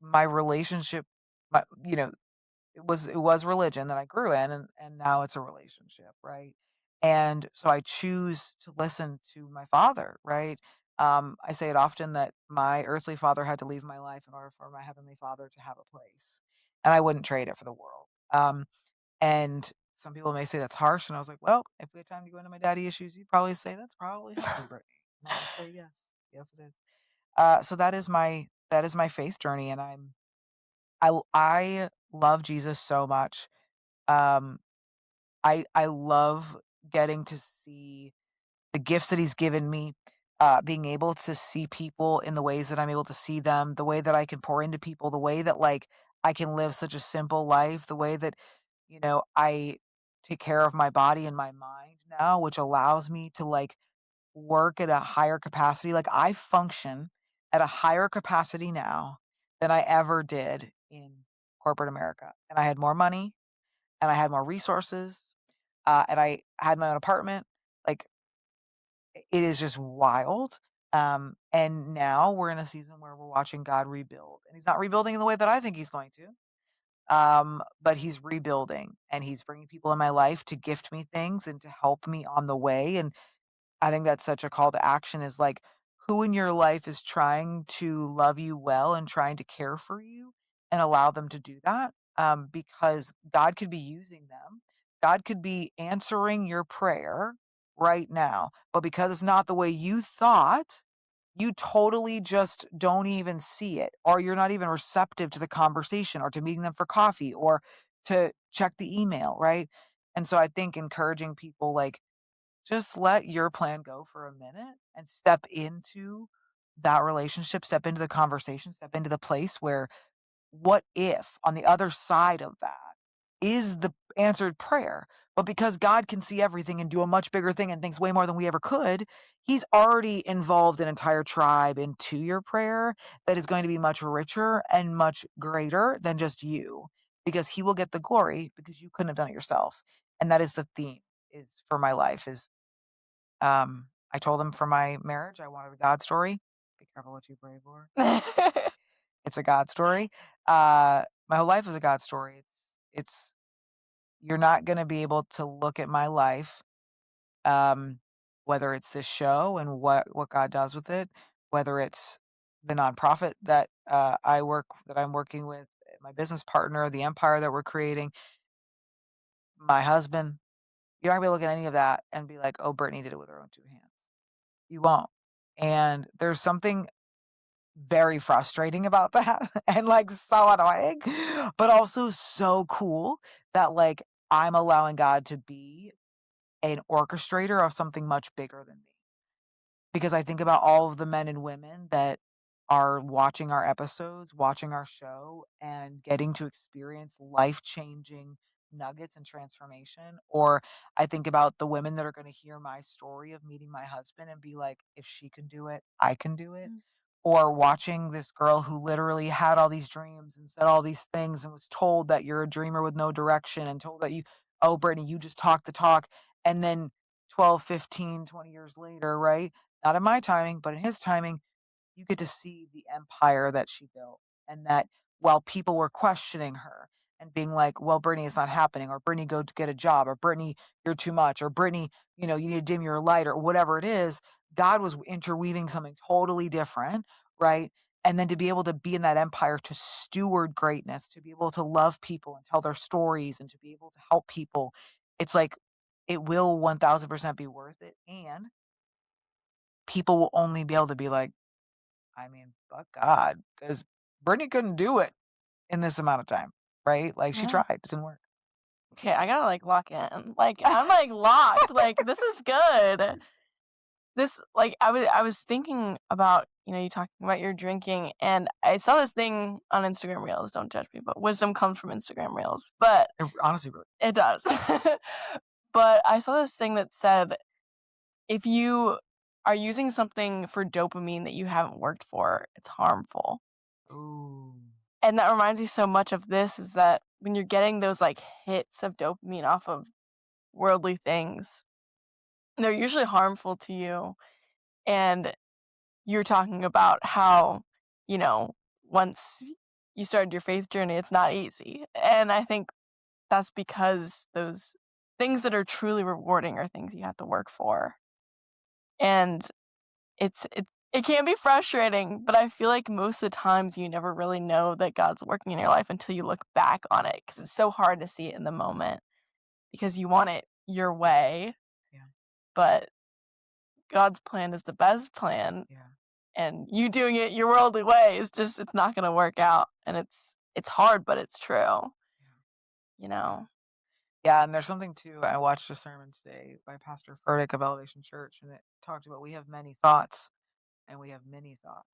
my relationship, it was religion that I grew in and now it's a relationship, right? And so I choose to listen to my father, right? I say it often that my earthly father had to leave my life in order for my heavenly father to have a place. And I wouldn't trade it for the world. And some people may say that's harsh. And I was like, well, if we had time to go into my daddy issues, you'd probably say that's probably healthy, Brittany. And I would say yes. Yes, it is. So that is my faith journey, and I love Jesus so much. Um, I love getting to see the gifts that he's given me, being able to see people in the ways that I'm able to see them, the way that I can pour into people, the way that, like, I can live such a simple life, the way that, I take care of my body and my mind now, which allows me to, like, work at a higher capacity. Like, I function at a higher capacity now than I ever did in corporate America. And I had more money and I had more resources, and I had my own apartment. Like, it is just wild. And now we're in a season where we're watching God rebuild. And he's not rebuilding in the way that I think he's going to. But he's rebuilding and he's bringing people in my life to gift me things and to help me on the way. And I think that's such a call to action is like who in your life is trying to love you well and trying to care for you and allow them to do that. Because God could be using them. God could be answering your prayer right now. But because it's not the way you thought, you totally just don't even see it, or you're not even receptive to the conversation or to meeting them for coffee or to check the email, right? And so I think encouraging people like, just let your plan go for a minute and step into that relationship, step into the conversation, step into the place where what if on the other side of that is the answered prayer? But because God can see everything and do a much bigger thing and thinks way more than we ever could, he's already involved an entire tribe into your prayer that is going to be much richer and much greater than just you because he will get the glory because you couldn't have done it yourself. And that is the theme is for my life is I told him for my marriage, I wanted a God story. Be careful what you pray for. It's a God story. My whole life is a God story. It's you're not gonna be able to look at my life, um, whether it's this show and what God does with it, whether it's the nonprofit that I'm working with, my business partner, the empire that we're creating, my husband, you're not gonna be able to look at any of that and be like, "Oh, Brittany did it with her own 2 hands." You won't. And there's something very frustrating about that and, like, so annoying, but also so cool that, like, I'm allowing God to be an orchestrator of something much bigger than me. Because I think about all of the men and women that are watching our episodes, watching our show, and getting to experience life-changing nuggets and transformation. Or I think about the women that are gonna hear my story of meeting my husband and be like, "If she can do it, I can do it." Mm, Or watching this girl who literally had all these dreams and said all these things and was told that you're a dreamer with no direction and told that "Oh, Brittany, you just talk the talk." And then 12, 15, 20 years later, right? Not in my timing, but in his timing, you get to see the empire that she built. And that while people were questioning her and being like, well, Brittany, it's not happening, or Brittany, go to get a job, or Brittany, you're too much, or Brittany, you need to dim your light, or whatever it is, God was interweaving something totally different, right? And then to be able to be in that empire, to steward greatness, to be able to love people and tell their stories and to be able to help people, it's like it will 1000% be worth it. And people will only be able to be like, I mean, fuck God, because Brittany couldn't do it in this amount of time, right? Like she yeah. tried, it didn't work. Okay, I gotta, like, lock in. Like, I'm, like, locked, like, this is good. This like, I was thinking about, you talking about your drinking, and I saw this thing on Instagram Reels, don't judge me, but wisdom comes from Instagram Reels, but It honestly really. it does. But I saw this thing that said, if you are using something for dopamine that you haven't worked for, it's harmful. Ooh. And that reminds me so much of this is that when you're getting those, like, hits of dopamine off of worldly things, they're usually harmful to you, and you're talking about how, you know, once you started your faith journey, it's not easy. And I think that's because those things that are truly rewarding are things you have to work for. And it can be frustrating, but I feel like most of the times you never really know that God's working in your life until you look back on it because it's so hard to see it in the moment because you want it your way, Yeah. but God's plan is the best plan. Yeah. And you doing it your worldly way is just it's not gonna work out, and it's hard, but it's true, Yeah. you know? Yeah. And there's something too. I watched a sermon today by Pastor Furtick of Elevation Church, and it talked about we have many thoughts and we have many thoughts.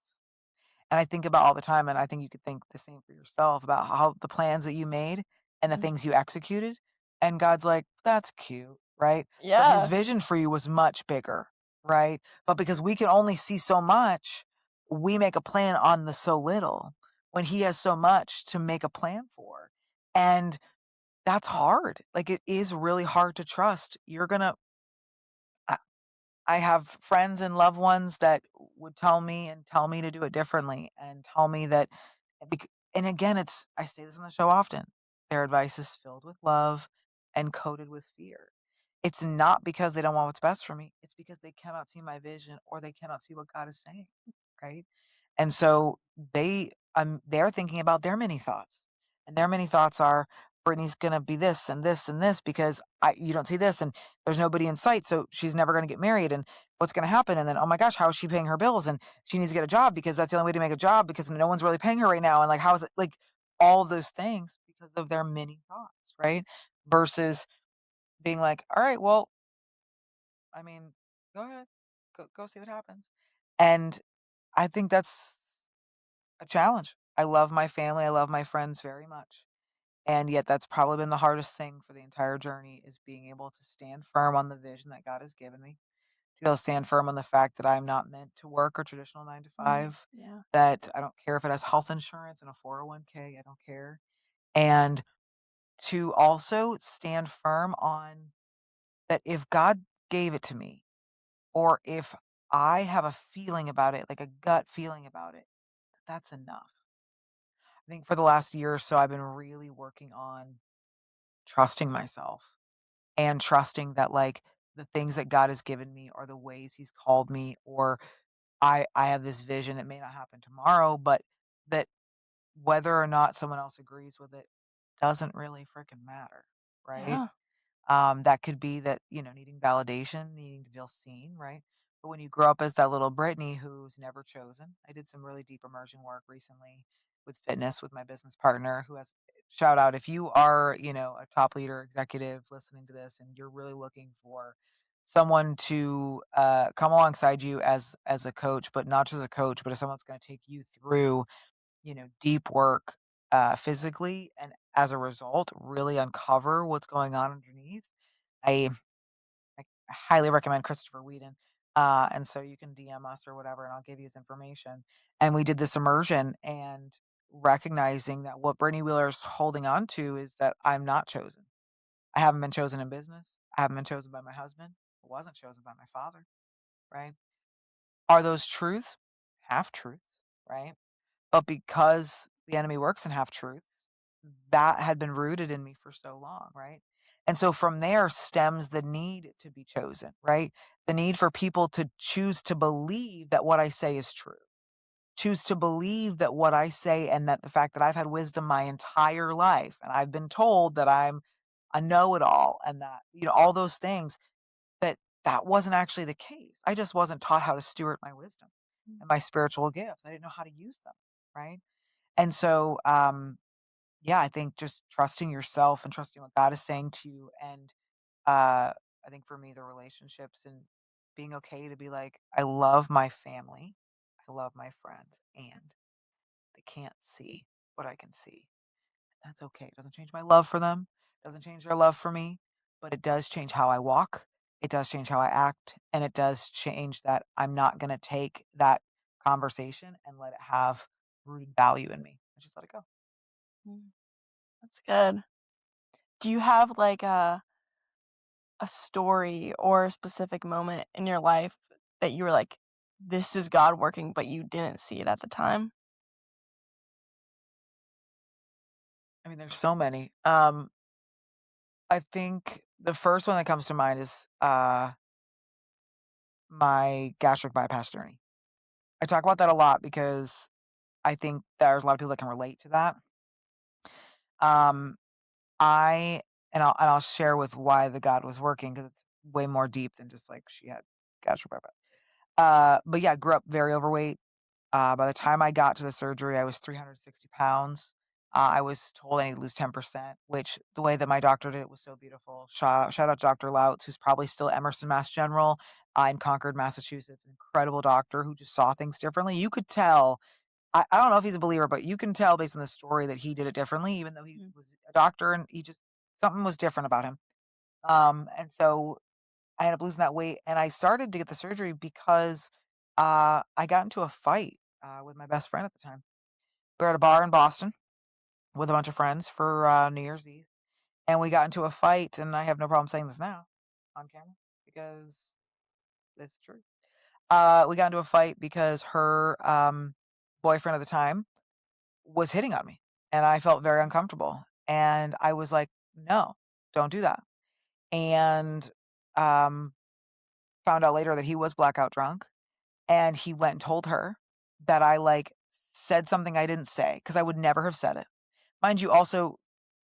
And I think about all the time, and I think you could think the same for yourself about how the plans that you made and the Mm. things you executed. And God's like, that's cute, right? But his Yeah. vision for you was much bigger, right? But because we can only see so much, we make a plan on the so little when he has so much to make a plan for. And that's hard. Like it is really hard to trust. I have friends and loved ones that would tell me to do it differently and tell me that and again, I say this on the show often. Their advice is filled with love and coated with fear. It's not because they don't want what's best for me. It's because they cannot see my vision or they cannot see what God is saying, right? And so they're thinking about their many thoughts. And their many thoughts are Brittany's gonna be this and this and this because you don't see this and there's nobody in sight, so she's never gonna get married and what's gonna happen? And then, oh my gosh, how is she paying her bills? And she needs to get a job because that's the only way to make a job because no one's really paying her right now. And like how is it like all of those things because of their many thoughts, right? Versus being like, all right, well, I mean, go ahead. Go see what happens. And I think that's a challenge. I love my family, I love my friends very much. And yet that's probably been the hardest thing for the entire journey is being able to stand firm on the vision that God has given me. To be able to stand firm on the fact that I'm not meant to work a traditional 9 to Mm, 5, yeah. that I don't care if it has health insurance and a 401k, I don't care. And to also stand firm on that if God gave it to me or if I have a feeling about it, like a gut feeling about it, that's enough. I think for the last year or so, I've been really working on trusting myself and trusting that, like, the things that God has given me or the ways He's called me or I have this vision that may not happen tomorrow, but that whether or not someone else agrees with it doesn't really freaking matter, right? Yeah. That could be that, needing validation, needing to feel seen, right? But when you grow up as that little Brittany who's never chosen, I did some really deep immersion work recently with fitness with my business partner who has shout out if you are, a top leader executive listening to this and you're really looking for someone to come alongside you as a coach, but not just a coach, but as someone that's going to take you through deep work physically and as a result, really uncover what's going on underneath. I, I highly recommend Christopher Whedon. And so you can DM us or whatever, and I'll give you his information. And we did this immersion and recognizing that what Brittany Wheeler is holding on to is that I'm not chosen. I haven't been chosen in business. I haven't been chosen by my husband. I wasn't chosen by my father, right? Are those truths? Half truths, right? But because the enemy works in half truths, that had been rooted in me for so long, right? And so from there stems the need to be chosen, right? The need for people to choose to believe that what I say is true, choose to believe that what I say and that the fact that I've had wisdom my entire life and I've been told that I'm a know it all and that, all those things, that that wasn't actually the case. I just wasn't taught how to steward my wisdom Mm. and my spiritual gifts. I didn't know how to use them, right? And so, yeah, I think just trusting yourself and trusting what God is saying to you. And I think for me, the relationships and being okay to be like, I love my family, I love my friends, and they can't see what I can see. That's okay. It doesn't change my love for them, doesn't change their love for me, but it does change how I walk. It does change how I act. And it does change that I'm not going to take that conversation and let it have rooted value in me. I just let it go. Mm. That's good. Do you have, like, a story or a specific moment in your life that you were like, "This is God working," but you didn't see it at the time? I mean, there's so many. I think the first one that comes to mind is my gastric bypass journey. I talk about that a lot because I think there's a lot of people that can relate to that. Um, I and I'll share with why the God was working because it's way more deep than just like she had gastric bypass. But yeah, grew up very overweight. By the time I got to the surgery, I was 360 pounds. I was told I need to lose 10%, which the way that my doctor did it was so beautiful. Shout out Dr. Lautz, who's probably still Emerson Mass General in Concord, Massachusetts. An incredible doctor who just saw things differently. You could tell. I don't know if he's a believer, but you can tell based on the story that he did it differently, even though he Mm. was a doctor and he just something was different about him. And so I ended up losing that weight, and I started to get the surgery because I got into a fight with my best friend at the time. We were at a bar in Boston with a bunch of friends for New Year's Eve, and we got into a fight. And I have no problem saying this now on camera because it's true. We got into a fight because her boyfriend at the time was hitting on me, and I felt very uncomfortable. And I was like, "No, don't do that." And um, found out later that he was blackout drunk. And he went and told her that I, like, said something I didn't say because I would never have said it. Mind you, also,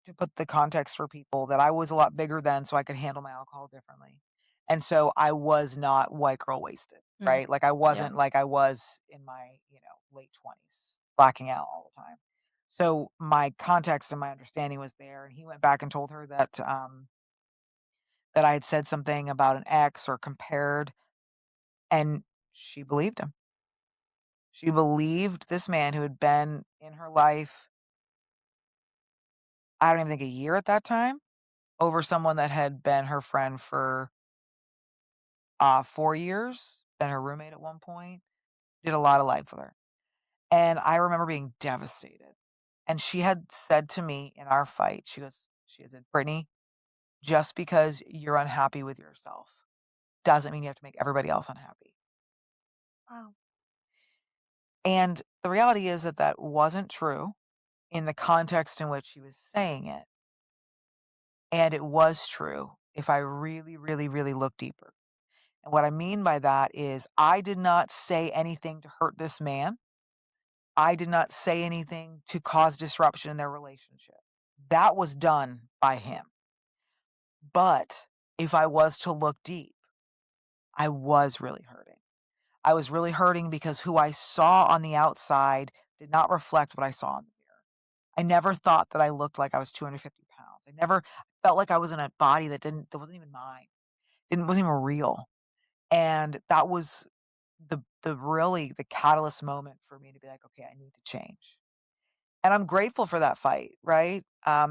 to put the context for people, that I was a lot bigger then, so I could handle my alcohol differently. And so I was not white girl wasted, Mm. right? Like, I Yeah. wasn't like I was in my, late 20s, blacking out all the time. So my context and my understanding was there, and he went back and told her that I had said something about an ex or compared, and she believed him. She believed this man who had been in her life, I don't even think a year at that time, over someone that had been her friend for 4 years, been her roommate at one point, did a lot of life with her. And I remember being devastated. And she had said to me in our fight, she had said, Brittany, just because you're unhappy with yourself doesn't mean you have to make everybody else unhappy. Wow. And the reality is that that wasn't true in the context in which she was saying it. And it was true if I really, really, really looked deeper. And what I mean by that is I did not say anything to hurt this man. I did not say anything to cause disruption in their relationship. That was done by him. But if I was to look deep, I was really hurting. I was really hurting because who I saw on the outside did not reflect what I saw in the mirror. I never thought that I looked like I was 250 pounds. I never felt like I was in a body that wasn't even mine. It wasn't even real. And that was the really the catalyst moment for me to be like, okay, I need to change. And I'm grateful for that fight, right?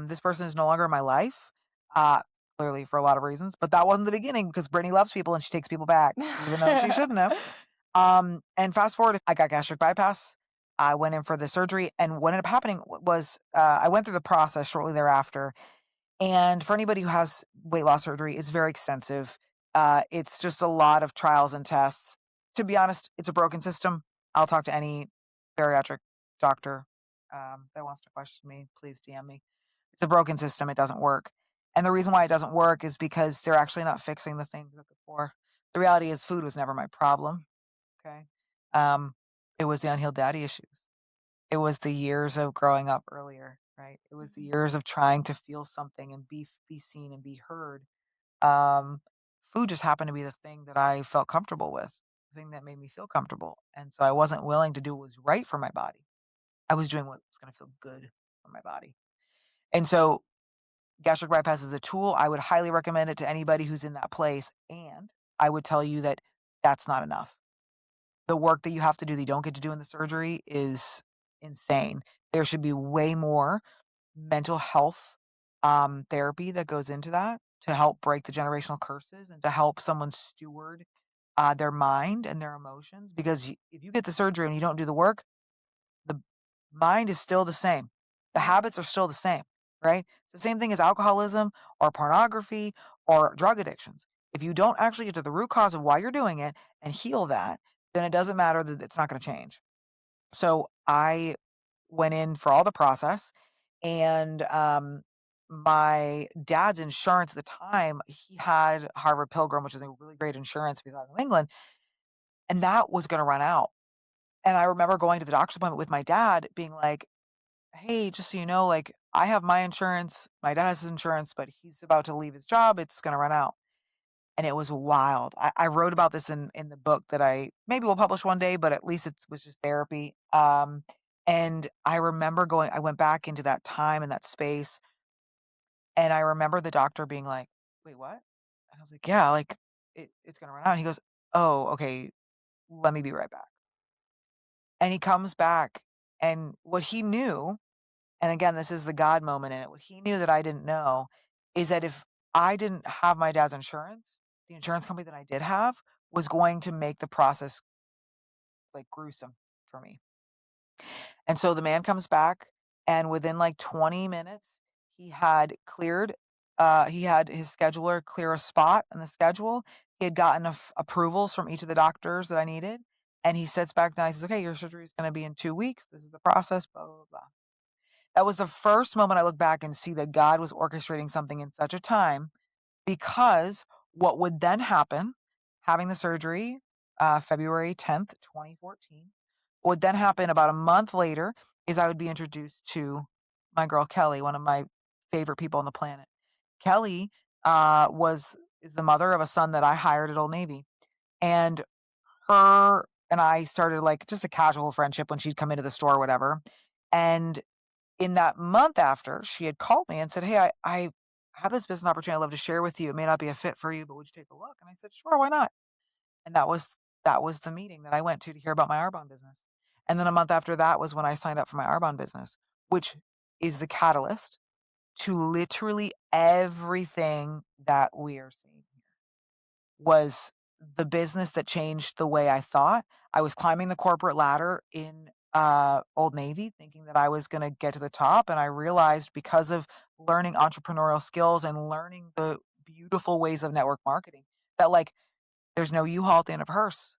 This person is no longer in my life, uh, clearly for a lot of reasons, but that wasn't the beginning because Brittany loves people and she takes people back, even though she shouldn't have. And fast forward, I got gastric bypass. I went in for the surgery, and what ended up happening was I went through the process shortly thereafter. And for anybody who has weight loss surgery, it's very extensive. It's just a lot of trials and tests. To be honest, it's a broken system. I'll talk to any bariatric doctor that wants to question me. Please DM me. It's a broken system. It doesn't work. And the reason why it doesn't work is because they're actually not fixing the things before. The reality is, food was never my problem. Okay. Um, it was the unhealed daddy issues. It was the years of growing up earlier, right? It was the Mhm. years of trying to feel something and be seen and be heard. Um, Food just happened to be the thing that I felt comfortable with, the thing that made me feel comfortable. And so I wasn't willing to do what was right for my body. I was doing what was going to feel good for my body. And so gastric bypass is a tool. I would highly recommend it to anybody who's in that place. And I would tell you that that's not enough. The work that you have to do that you don't get to do in the surgery is insane. There should be way more mental health therapy that goes into that to help break the generational curses and to help someone steward their mind and their emotions. Because if you get the surgery and you don't do the work, the mind is still the same. The Yeah. habits are still the same, right? It's the same thing as alcoholism or pornography or drug addictions. If you don't actually get to the root cause of why you're doing it and heal that, then it doesn't matter that it's not going to change. So I went in for all the process and my dad's insurance at the time, he had Harvard Pilgrim, which is a really great insurance because out of New England, and that was going to run out. And I remember going to the doctor's appointment with my dad being like, hey, just so you know, like I have my insurance, my dad has his insurance, but he's about to leave his job. It's going to run out. And it was wild. I wrote about this in the book that I maybe will publish one day, but at least it was just therapy. And I remember I went back into that time and that space. And I remember the doctor being like, wait, what? And I was like, yeah, like it's going to run out. And he goes, oh, okay, let me be right back. And he comes back. And what he knew, and again, this is the God moment in it, what he knew that I didn't know is that if I didn't have my dad's insurance, the insurance company that I did have was going to make the process like gruesome for me. And so the man comes back, and within like 20 minutes, he had cleared, he had his scheduler clear a spot in the schedule. He had gotten approvals from each of the doctors that I needed. And he sits back down. He says, okay, your surgery is going to be in 2 weeks. This is the process, blah, blah, blah. That was the first moment I look back and see that God was orchestrating something in such a time because what would then happen, having the surgery, February 10th, 2014, what would then happen about a month later is I would be introduced to my girl Kelly, one of my favorite people on the planet. Kelly is the mother of a son that I hired at Old Navy, and her and I started like just a casual friendship when she'd come into the store or whatever. And in that month after, she had called me and said, "Hey, I have this business opportunity I'd love to share with you. It may not be a fit for you, but would you take a look?" And I said, "Sure, why not?" And that was the meeting that I went to hear about my Arbonne business. And then a month after that was when I signed up for my Arbonne business, which is the catalyst to literally everything that we are seeing here. Was the business that changed the way I thought. I was climbing the corporate ladder in Old Navy thinking that I was going to get to the top, and I realized because of learning entrepreneurial skills and learning the beautiful ways of network marketing that like there's no U-Haul at the end of hearse.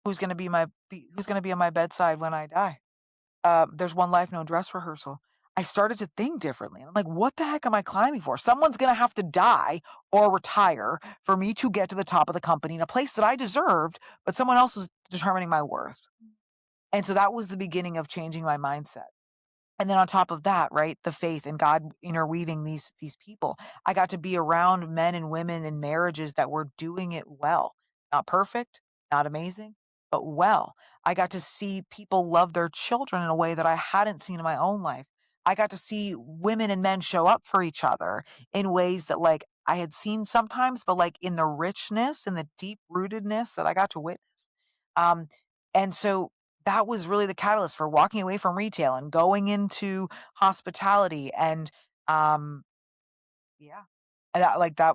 Who's going to be on my bedside when I die? There's one life, no dress rehearsal. I started to think differently. I'm like, what the heck am I climbing for? Someone's going to have to die or retire for me to get to the top of the company in a place that I deserved, but someone else was determining my worth. And so that was the beginning of changing my mindset. And then on top of that, right, the faith and God interweaving these people. I got to be around men and women in marriages that were doing it well. Not perfect, not amazing, but well. I got to see people love their children in a way that I hadn't seen in my own life. I got to see women and men show up for each other in ways that like I had seen sometimes, but like in the richness and the deep rootedness that I got to witness. Um, and so that was really the catalyst for walking away from retail and going into hospitality and, um, yeah. And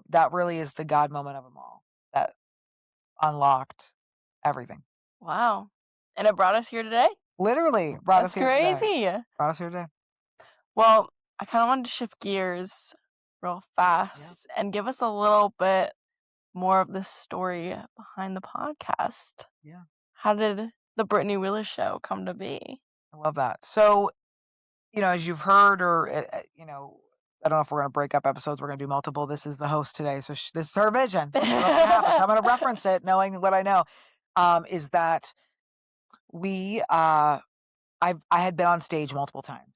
that really is the God moment of them all that unlocked everything. Wow. And it brought us here today? Literally brought us That's here today. crazy. Brought us here today. Well, I kinda wanted to shift gears real Yeah. fast and give us a little bit more of the story behind the podcast. Yeah. How did the Brittany Wheeler show come to be? I love that. So, as you've heard or, I don't know if we're going to break up episodes. We're going to do multiple. This is the host today. So this is her vision. I don't know what's going to happen. So I'm going to reference it knowing what I know, is that we, I had been on stage multiple times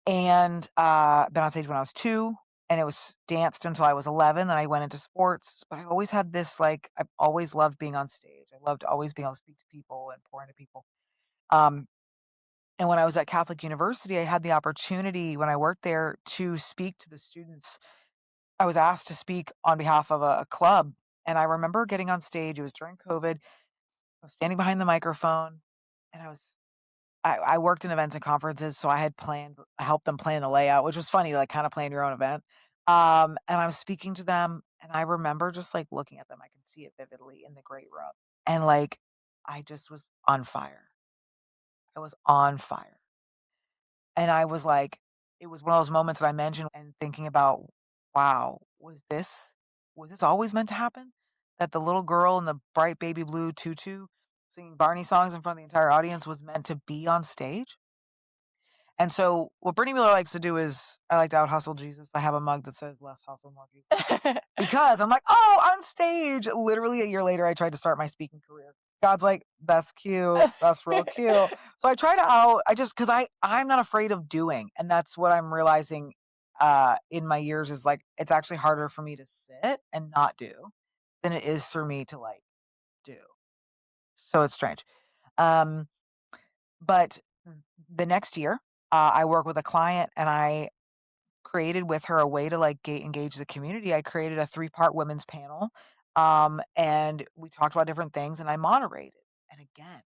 and been on stage when I was 2 and it was danced until I was 11 and I went into sports, but I always had this like I've always loved being on stage. I loved always being able to speak to people and pour into people. Um and when I was at Catholic University, I had the opportunity when I worked there to speak to the students. I was asked to speak on behalf of a club and I remember getting on stage. It was during COVID. I was standing behind the microphone and I worked in events and conferences, so I helped them plan the layout, which was funny, like, kinda plan your own event. And I was speaking to them, and I remember just, like, looking at them, I can see it vividly in the great room, and, like, I just was on fire. I was on fire, and I was like it was one of those moments that I mentioned and thinking about, "Wow, was this always meant to happen? That the little girl in the bright baby blue tutu singing Barney songs in front of the entire audience was meant to be on stage?" And so what Brittany Miller likes to do is I like to out hustle Jesus. I have a mug that says less hustle, more Jesus. Because I'm like, oh, on stage. Literally a year later, I tried to start my speaking career. God's like, that's cute. That's real cute. So I try to I just because I'm not afraid of doing. And that's what I'm realizing in my years is like it's actually harder for me to sit and not do than it is for me to like do. So it's strange. Um, but the next year, I work with a client and I created with her a way to like engage the community. I created a 3-part women's panel. And we talked about different things and I moderated. And again,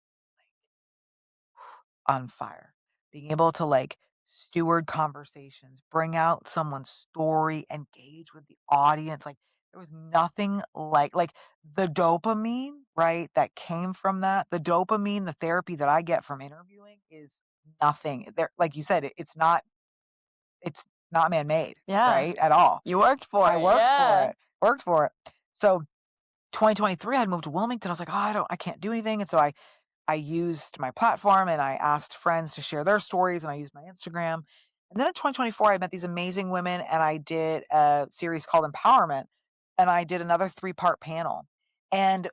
on fire. Being able to like steward conversations, bring out someone's story, engage with the audience. Like there was nothing like the dopamine, right? That came from that. The dopamine, the therapy that I get from interviewing is nothing. There, like you said, it's not man-made, Yeah. right? At all. You worked for I it, worked for yeah. it. Worked for it. So 2023, I had moved to Wilmington. I was like, oh, I can't do anything. And so I used my platform and I asked friends to share their stories and I used my Instagram. And then in 2024, I met these amazing women and I did a series called Empowerment and I did another 3-part panel. And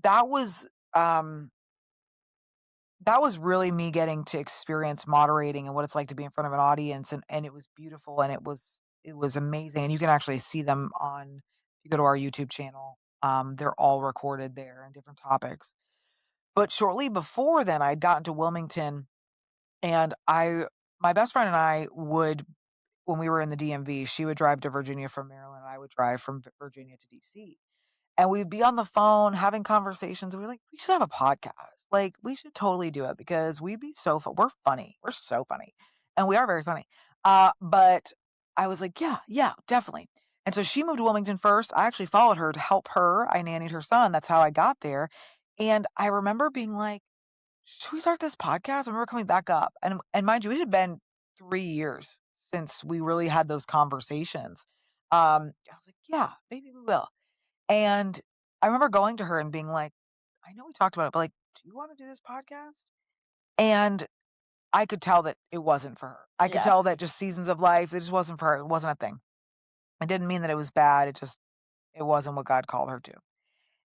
that was um that was really me getting to experience moderating and what it's like to be in front of an audience and it was beautiful and it was amazing and you can actually see them on if you go to our YouTube channel. They're all recorded there and different topics. But shortly before then, I'd gotten to Wilmington and my best friend and I would, when we were in the DMV, she would drive to Virginia from Maryland. And I would drive from Virginia to DC. And we'd be on the phone having conversations. And we're like, we should have a podcast. Like, we should totally do it because we'd be so fun. We're funny. We're so funny. And we are very funny. But I was like, yeah, yeah, definitely. And so she moved to Wilmington first. I actually followed her to help her. I nannied her son. That's how I got there. And I remember being like, should we start this podcast? I remember coming back up. And mind you, it had been 3 years since we really had those conversations. I was like, yeah, maybe we will. And I remember going to her and being like, I know we talked about it, but like, do you want to do this podcast? And I could tell that it wasn't for her. I could Yeah. tell that just seasons of life, it just wasn't for her. It wasn't a thing. It didn't mean that it was bad. It wasn't what God called her to.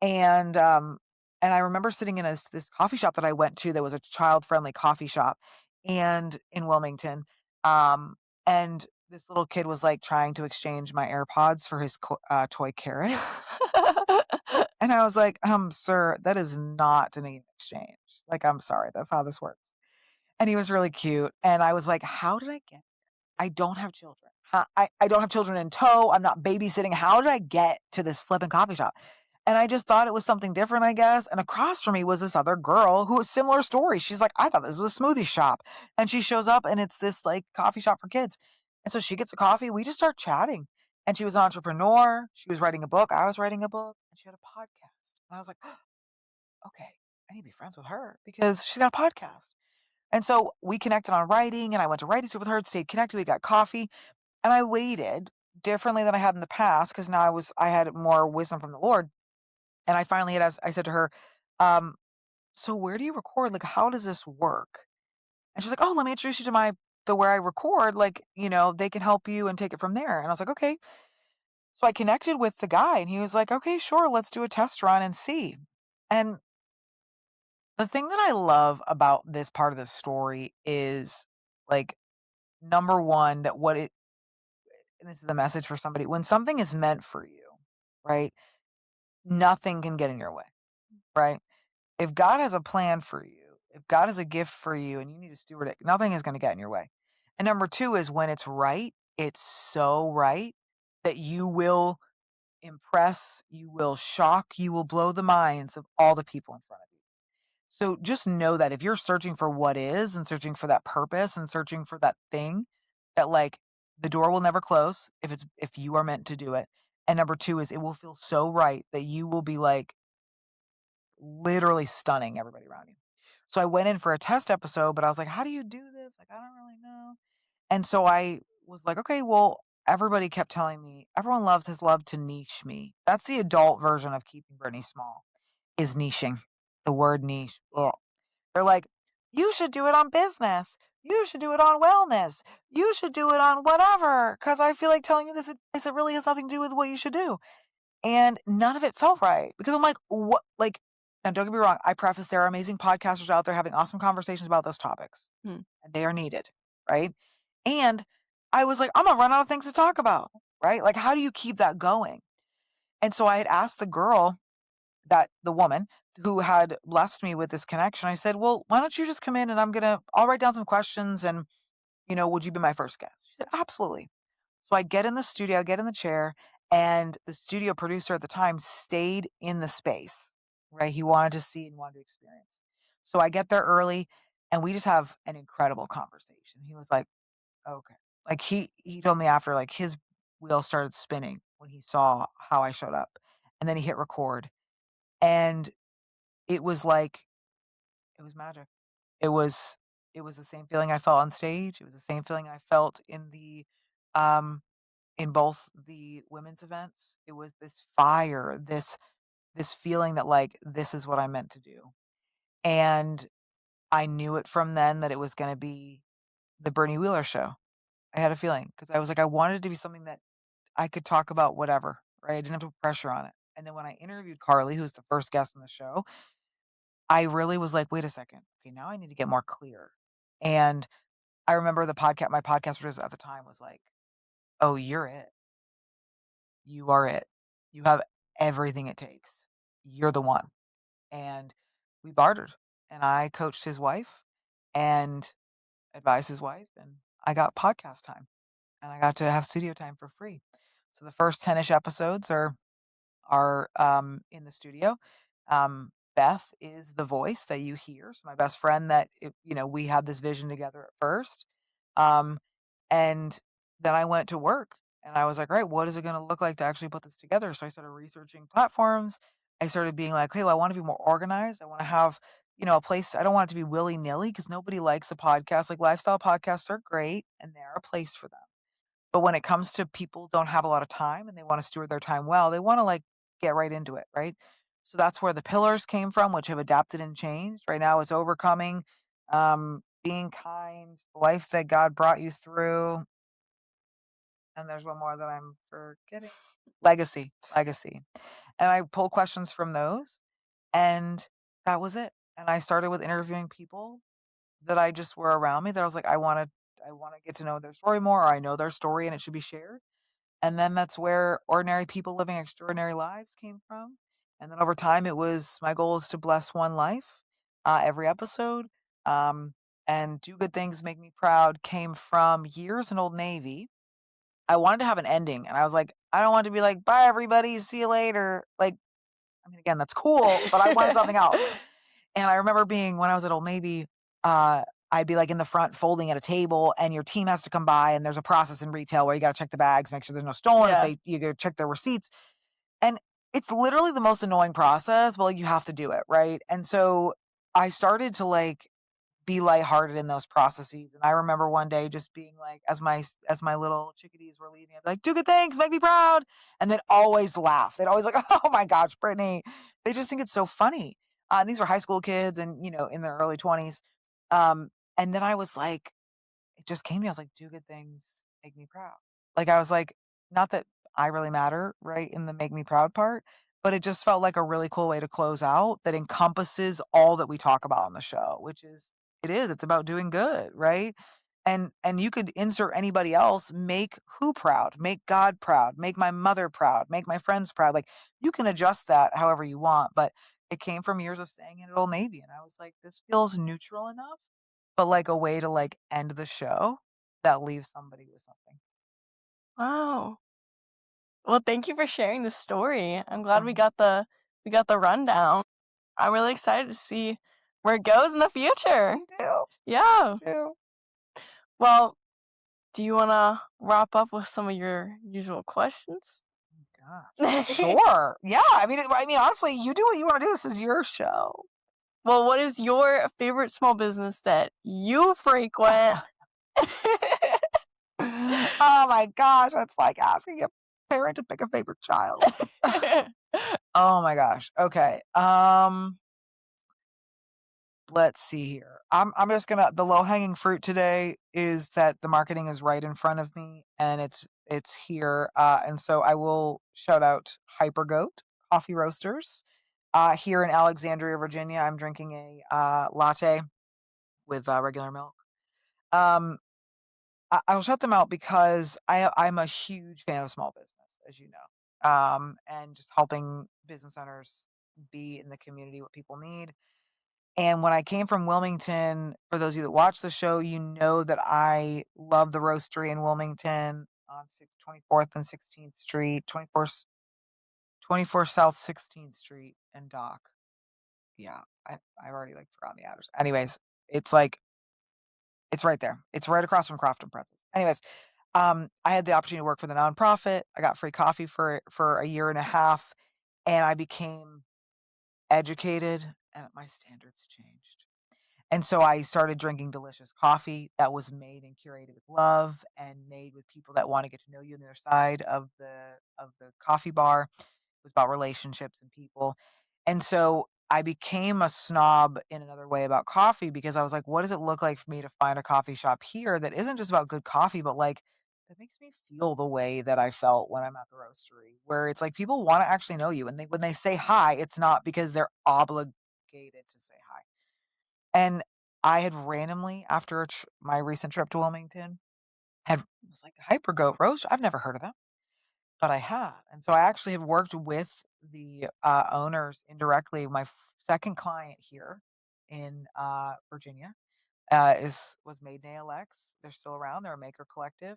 And, um, and I remember sitting in this coffee shop that I went to that was a child-friendly coffee shop and in Wilmington. Um, and this little kid was, like, trying to exchange my AirPods for his toy carrot. And I was like, sir, that is not an even exchange. Like, I'm sorry, that's how this works." And he was really cute, and I was like, "How did I get I don't have children. I don't have children in tow. I'm not babysitting. How did I get to this flipping coffee shop?" And I just thought it was something different, I guess. And across from me was this other girl who was similar story. She's like, "I thought this was a smoothie shop." And she shows up and it's this like coffee shop for kids. And so she gets a coffee. We just start chatting. And she was an entrepreneur. She was writing a book. I was writing a book. And she had a podcast. And I was like, okay, I need to be friends with her because she's got a podcast. And so we connected on writing, and I went to writing school with her, stayed connected. We got coffee, and I waited differently than I had in the past because now I had more wisdom from the Lord. And I finally had asked, I said to her, um, "So where do you record? Like, how does this work?" And she's like, "Oh, let me introduce you to the where I record. Like, they can help you and take it from there." And I was like, "Okay." So I connected with the guy, and he was like, "Okay, sure, let's do a test run and see." And the thing that I love about this part of the story is like number one, that what it and this is a message for somebody, when something is meant for you, right? Nothing can get in your way, right? If God has a plan for you, if God has a gift for you and you need to steward it, nothing is going to get in your way. And number two is when it's right, it's so right that you will impress, you will shock, you will blow the minds of all the people in front of you. So just know that if you're searching for what is and searching for that purpose and searching for that thing, that like the door will never close if you are meant to do it. And number two is it will feel so right that you will be like literally stunning everybody around you. So I went in for a test episode, but I was like, how do you do this? Like, I don't really know. And so I was like, okay, well, everybody kept telling me everyone has loved to niche me. That's the adult version of keeping Brittany small is niching. The word niche. Ugh. They're like, you should do it on business. You should do it on wellness. You should do it on whatever. Because I feel like telling you this, it really has nothing to do with what you should do. And none of it felt right because I'm like, what? Like, now don't get me wrong. I preface there are amazing podcasters out there having awesome conversations about those topics, Hmm. and they are needed, right? And I was like, I'm gonna run out of things to talk about, right? Like, how do you keep that going? And so I had asked the woman who had blessed me with this connection. I said, well, why don't you just come in and I'll write down some questions and, would you be my first guest? She said, absolutely. So I get in the studio, I get in the chair, and the studio producer at the time stayed in the space, right? He wanted to see and wanted to experience. So I get there early and we just have an incredible conversation. He was like, okay. Like he told me after like his wheels started spinning when he saw how I showed up. And then he hit record. And it was like it was magic. It was it was the same feeling I felt on stage. It was the same feeling I felt um in both the women's events. It was this fire, this feeling that like this is what I'm meant to do. And I knew it from then that it was going to be the Brittany Wheeler show. I had a feeling because I was like I wanted it to be something that I could talk about whatever, right? I didn't have to put pressure on it. And then when I interviewed Carly, who's the first guest on the show, I really was like, wait a second. Okay, now I need to get more clear. And I remember my podcast producer at the time was like, "Oh, you're it. You are it. You have everything it takes. You're the one." And we bartered. And I coached his wife and advised his wife, and I got podcast time and I got to have studio time for free. So the first 10-ish episodes are in the studio. Beth is the voice that you hear. So my best friend we had this vision together at first. Um, and then I went to work and I was like, right, what is it going to look like to actually put this together? So I started researching platforms. I started being like, hey, well, I want to be more organized. I want to have, a place. I don't want it to be willy nilly because nobody likes a podcast. Like lifestyle podcasts are great and they're a place for them. But when it comes to people don't have a lot of time and they want to steward their time well, they want to like get right into it, right? So that's where the pillars came from, which have adapted and changed. Right now it's overcoming, being kind, life that God brought you through, and there's one more that I'm forgetting. Legacy, legacy. And I pulled questions from those, and that was it. And I started with interviewing people that I just were around me that I was like, I want to get to know their story more, or I know their story and it should be shared. And then that's where ordinary people living extraordinary lives came from. And then over time, it was my goal is to bless one life every episode. Um, and do good things, make me proud came from years in Old Navy. I wanted to have an ending, and I was like, I don't want to be like, bye, everybody, see you later. Like, I mean, again, that's cool, but I wanted something else. And I remember being when I was at Old Navy, uh, I'd be like in the front folding at a table, and your team has to come by, and there's a process in retail where you got to check the bags, make sure there's no stolen. If Yeah. you got to check their receipts, and it's literally the most annoying process, but like you have to do it, right? And so I started to like be lighthearted in those processes. And I remember one day just being like, as my little chickadees were leaving, I'd be like, "Do good things, make me proud," and they'd always laugh. They'd always like, "Oh my gosh, Brittany!" They just think it's so funny. And these were high school kids, and in their early 20s. And then I was like, it just came to me. I was like, "Do good things, make me proud." Like I was like, not that I really matter, right, in the make me proud part, but it just felt like a really cool way to close out that encompasses all that we talk about on the show, which is it's about doing good, right? And you could insert anybody else, make who proud, make God proud, make my mother proud, make my friends proud. Like you can adjust that however you want, but it came from years of saying it at Old Navy. And I was like, this feels neutral enough but like a way to like end the show that leaves somebody with something. Wow. Well, thank you for sharing the story. I'm glad Welcome. we got the rundown. I'm really excited to see where it goes in the future. Me too. Me Yeah. too. Well, do you want to wrap up with some of your usual questions? Gosh. Sure. Yeah. I mean, honestly, you do what you want to do. This is your show. Well, what is your favorite small business that you frequent? Oh my gosh, that's like asking a parent to pick a favorite child. Oh my gosh. Okay. Let's see here. I'm just gonna the low hanging fruit today is that the marketing is right in front of me and it's here. And so I will shout out Hypergoat Coffee Roasters. Here in Alexandria, Virginia, I'm drinking a latte with regular milk. Um, I'll shout them out because I'm a huge fan of small business, as you know, and just helping business owners be in the community what people need. And when I came from Wilmington, for those of you that watch the show, you know that I love the roastery in Wilmington on 24th and 16th Street, 24 South 16th Street and Dock. Yeah, I've already like forgotten the address. Anyways, it's like it's right there. It's right across from Crofton Pretzels. Anyways, I had the opportunity to work for the nonprofit. I got free coffee for a year and a half, and I became educated, and my standards changed. And so I started drinking delicious coffee that was made and curated with love and made with people that want to get to know you on the other side of the coffee bar. It was about relationships and people. And so I became a snob in another way about coffee because I was like, what does it look like for me to find a coffee shop here that isn't just about good coffee, but like that makes me feel the way that I felt when I'm at the roastery, where it's like people want to actually know you. And when they say hi, it's not because they're obligated to say hi. And I had randomly, after my recent trip to Wilmington, had was like Hyper Goat Roast. I've never heard of them, but I had, and so I actually had worked with the owners indirectly. My second client here in Virginia is was Made in ALX. They're still around. They're a maker collective,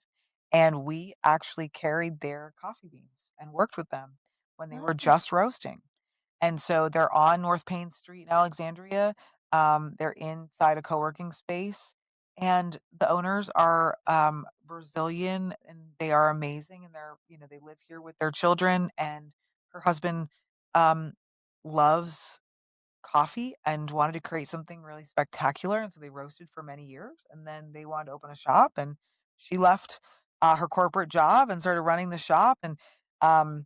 and we actually carried their coffee beans and worked with them when they were Oh, just roasting. And so they're on North Payne Street in Alexandria. They're inside a co-working space, and the owners are Brazilian, and they are amazing. And they live here with their children. And her husband um, loves coffee and wanted to create something really spectacular, and so they roasted for many years. And then they wanted to open a shop, and she left her corporate job and started running the shop. And um,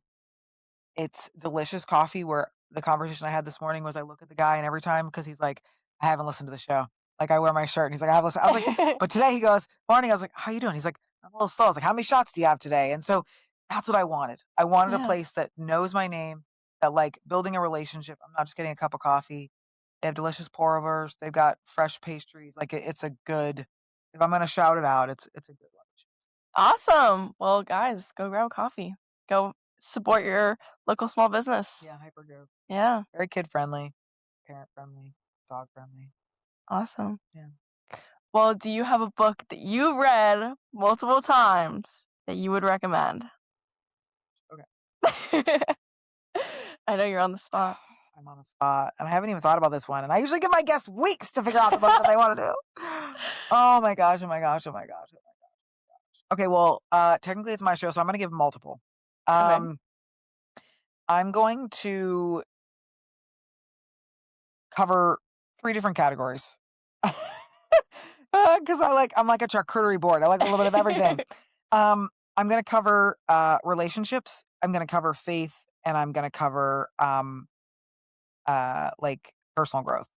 it's delicious coffee where the conversation I had this morning was I look at the guy and every time because he's like, "I haven't listened to the show." Like, I wear my shirt and he's like, I was like, but today he goes, morning. I was like, how you doing? He's like, I'm a little slow. I was like, how many shots do you have today? And so that's what I wanted. I wanted a Yeah. place that knows my name, that like building a relationship. I'm not just getting a cup of coffee. They have delicious pour overs. They've got fresh pastries. Like it's a good, if I'm going to shout it out, it's a good lunch. Awesome. Well, guys, go grab a coffee. Go support your local small business. Yeah. Hyper growth. Yeah. Very kid friendly, parent friendly, dog friendly. Awesome. Yeah. Well, do you have a book that you've read multiple times that you would recommend? Okay. I know you're on the spot. I'm on the spot, and I haven't even thought about this one, and I usually give my guests weeks to figure out the book that they wanna do. Oh my gosh, oh my gosh, oh my gosh, oh my gosh. Okay, well, technically it's my show, so I'm gonna give multiple. Okay. Um, I'm going to cover 3 different categories. 'Cause I'm like a charcuterie board, I like a little bit of everything. I'm gonna cover, relationships, I'm gonna cover faith, and I'm gonna cover, like, personal growth.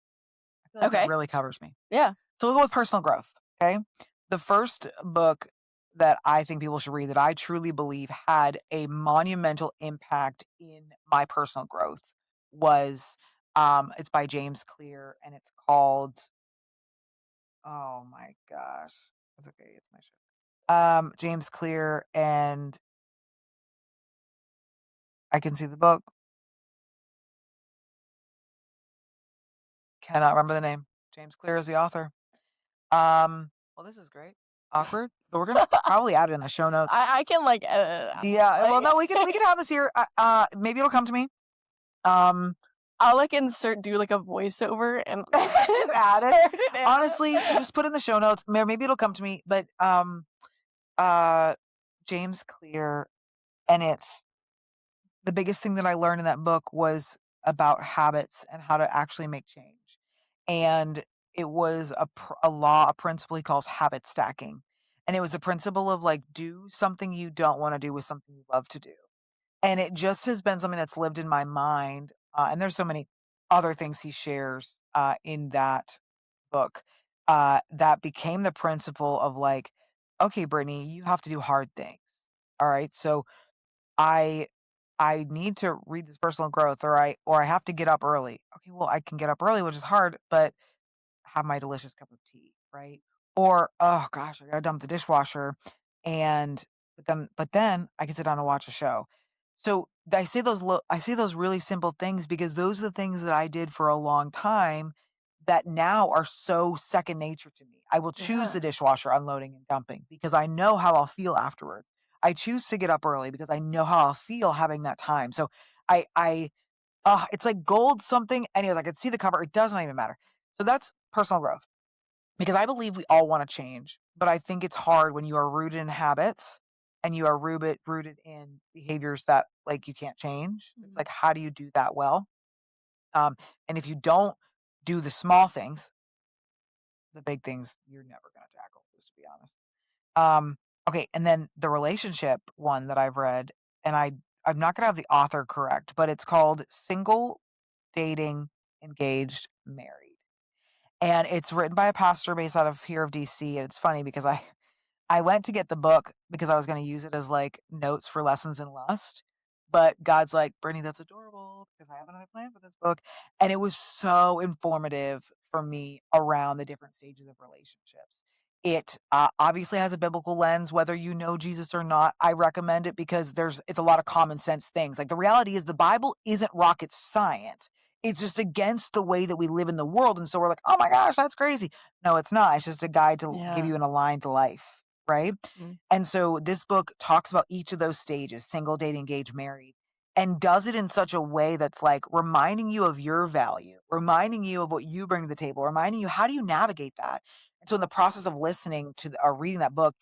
I feel like that Okay. really covers me. Yeah. So we'll go with personal growth. Okay. The first book that I think people should read that I truly believe had a monumental impact in my personal growth was it's by James Clear and it's called oh my gosh. It's okay, it's my show. James Clear and I can see the book. Cannot remember the name. James Clear is the author. Well, this is great. Awkward, but we're gonna probably add it in the show notes. I can like edit it out. Yeah, well, Like no, we can have this here. Maybe it'll come to me. Um, I'll like do like a voiceover and just add it. insert it in. Honestly, just put in the show notes. Maybe it'll come to me. But uh, James Clear, and it's the biggest thing that I learned in that book was about habits and how to actually make change. And it was a law, a principle he calls habit stacking. And it was a principle of like, do something you don't want to do with something you love to do. And it just has been something that's lived in my mind. And there's so many other things he shares in that book that became the principle of like, okay, Brittany, you have to do hard things. All right. So I I need to read this personal growth or I have to get up early. Okay, well, I can get up early, which is hard, but have my delicious cup of tea, right? Or, oh gosh, I gotta dump the dishwasher and but then I can sit down and watch a show. So I say those really simple things because those are the things that I did for a long time that now are so second nature to me. I will choose Yeah. the dishwasher unloading and dumping because I know how I'll feel afterwards. I choose to get up early because I know how I'll feel having that time. So I it's like gold something. Anyways, I could see the cover. It doesn't even matter. So that's personal growth because I believe we all want to change, but I think it's hard when you are rooted in habits and you are rooted in behaviors that like you can't change. It's Mhm. like, how do you do that well? And if you don't do the small things, the big things you're never going to tackle, just to be honest. Okay. And then the relationship one that I've read, and I'm not going to have the author correct, but it's called Single, Dating, Engaged, Married. And it's written by a pastor based out of here of DC. And it's funny because I went to get the book because I was gonna use it as, like, notes for lessons in lust, but God's like, "Brittany, that's adorable because I have another plan for this book," and it was so informative for me around the different stages of relationships. It, obviously has a biblical lens, whether you know Jesus or not, I recommend it because it's a lot of common sense things, like, the reality is the Bible isn't rocket science, it's just against the way that we live in the world, and so we're like, "Oh my gosh, that's crazy." No, it's not, it's just a guide to give Yeah. you an aligned life. Right? Mm. And so this book talks about each of those stages, single, date, engage, married, and does it in such a way that's like reminding you of your value, reminding you of what you bring to the table, reminding you how do you navigate that. And so in the process of listening to or reading that book,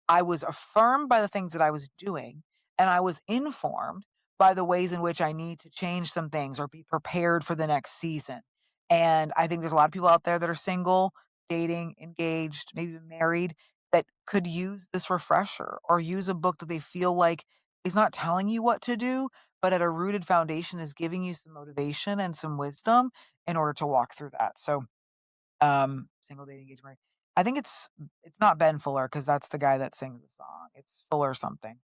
I was affirmed by the things that I was doing, and I was informed by the ways in which I need to change some things or be prepared for the next season. And I think there's a lot of people out there that are single, dating, engaged, maybe even married that could use this refresher or use a book that they feel like is not telling you what to do, but at a rooted foundation is giving you some motivation and some wisdom in order to walk through that. So Single, dating, engaged, married. I think it's not Ben Fuller because that's the guy that sings the song. It's Fuller something.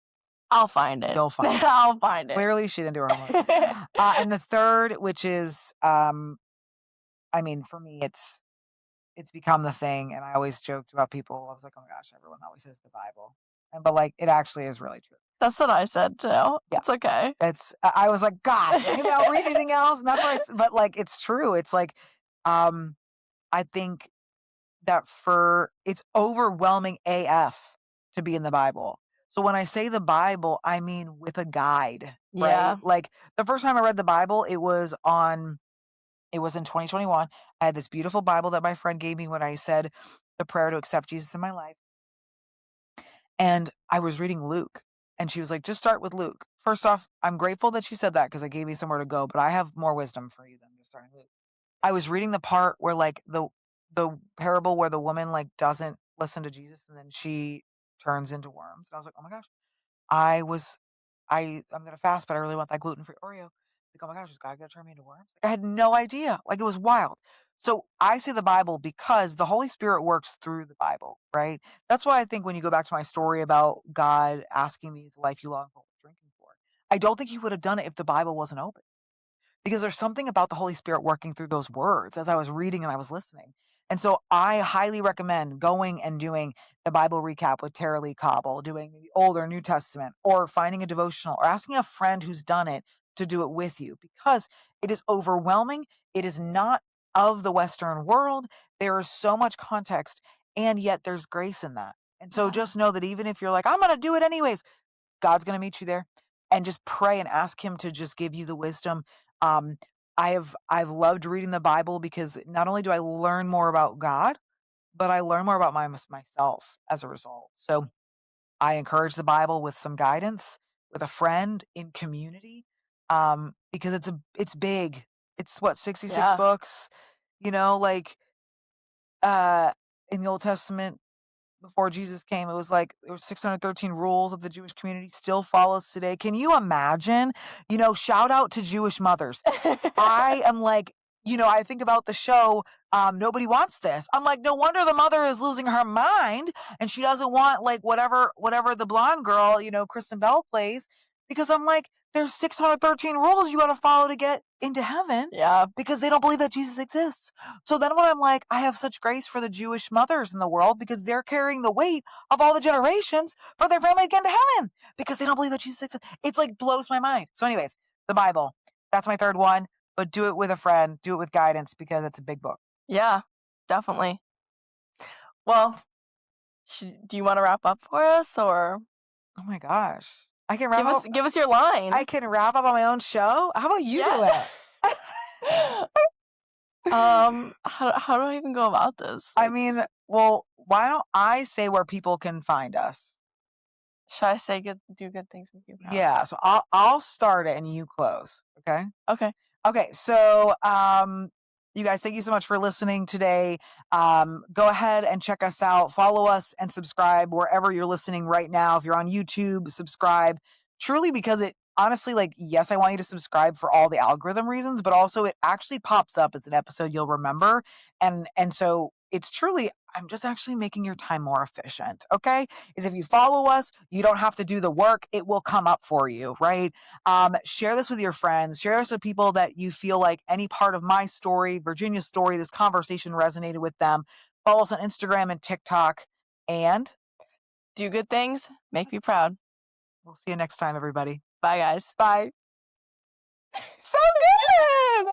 I'll find it. You'll find it. I'll find it. Clearly, she didn't do her homework. And the third, which is, I mean, for me, it's become the thing, and I always joked about people. I was like, "Oh my gosh, everyone always says the Bible," but like, it actually is really true. That's what I said too. Yeah. It's okay. I was like, "Gosh, maybe I'll read anything else," and that's what but like, it's true. It's like, um, I think that it's overwhelming AF to be in the Bible. So when I say the Bible, I mean with a guide, right? Yeah. Like the first time I read the Bible, it was in 2021. I had this beautiful Bible that my friend gave me when I said the prayer to accept Jesus in my life. And I was reading Luke, and she was like, just start with Luke. First off, I'm grateful that she said that because it gave me somewhere to go, but I have more wisdom for you than just starting Luke. I was reading the part where like the parable where the woman like doesn't listen to Jesus and then she turns into worms. And I was like, oh my gosh, I was I'm gonna fast, but I really want that gluten-free Oreo. Like, oh my gosh, is God gonna turn me into worms? Like, I had no idea. Like it was wild. So I say the Bible because the Holy Spirit works through the Bible, right? That's why I think when you go back to my story about God asking me, "Is the life you long for worth drinking for?" I don't think he would have done it if the Bible wasn't open because there's something about the Holy Spirit working through those words as I was reading and I was listening. And so I highly recommend going and doing the Bible recap with Tara Lee Cobble, doing the Old or New Testament, or finding a devotional, or asking a friend who's done it to do it with you because it is overwhelming. It is not of the Western world. There is so much context, and yet there's grace in that. And so Yeah. just know that even if you're like, I'm going to do it anyways, God's going to meet you there, and just pray and ask him to just give you the wisdom. Um, I've loved reading the Bible because not only do I learn more about God, but I learn more about myself as a result. So I encourage the Bible with some guidance, with a friend, in community, because it's big. It's what, 66 Yeah. books, like uh in the Old Testament before Jesus came, it was like there were 613 rules that the Jewish community still follows today. Can you imagine? Shout out to Jewish mothers. I am like, I think about the show, Nobody Wants This. I'm like, no wonder the mother is losing her mind and she doesn't want like whatever the blonde girl, Kristen Bell plays, because I'm like, there's 613 rules you got to follow to get into heaven Yeah. because they don't believe that Jesus exists. So then when I'm like, I have such grace for the Jewish mothers in the world because they're carrying the weight of all the generations for their family to get into heaven because they don't believe that Jesus exists. It's like blows my mind. So anyways, the Bible, that's my third one, but do it with a friend, do it with guidance because it's a big book. Yeah. Definitely. Well, do you want to wrap up for us or Oh my gosh. I can wrap give us up. give us your line? I can wrap up on my own show. How about you do Yeah. it? How do I even go about this? I mean, well, why don't I say where people can find us? Should I say do good things with you? Yeah, so I'll start it and you close. Okay. Okay. Okay, so you guys, thank you so much for listening today. Go ahead and check us out. Follow us and subscribe wherever you're listening right now. If you're on YouTube, subscribe. Truly, because it honestly, like, yes, I want you to subscribe for all the algorithm reasons, but also it actually pops up as an episode you'll remember. And so it's truly, I'm just actually making your time more efficient. Okay. Is if you follow us, you don't have to do the work. It will come up for you, right? Share this with your friends. Share this with people that you feel like any part of my story, Virginia's story, this conversation resonated with them. Follow us on Instagram and TikTok. And Do good things. Make me proud. we'll see you next time, everybody. Bye, guys. Bye. So good.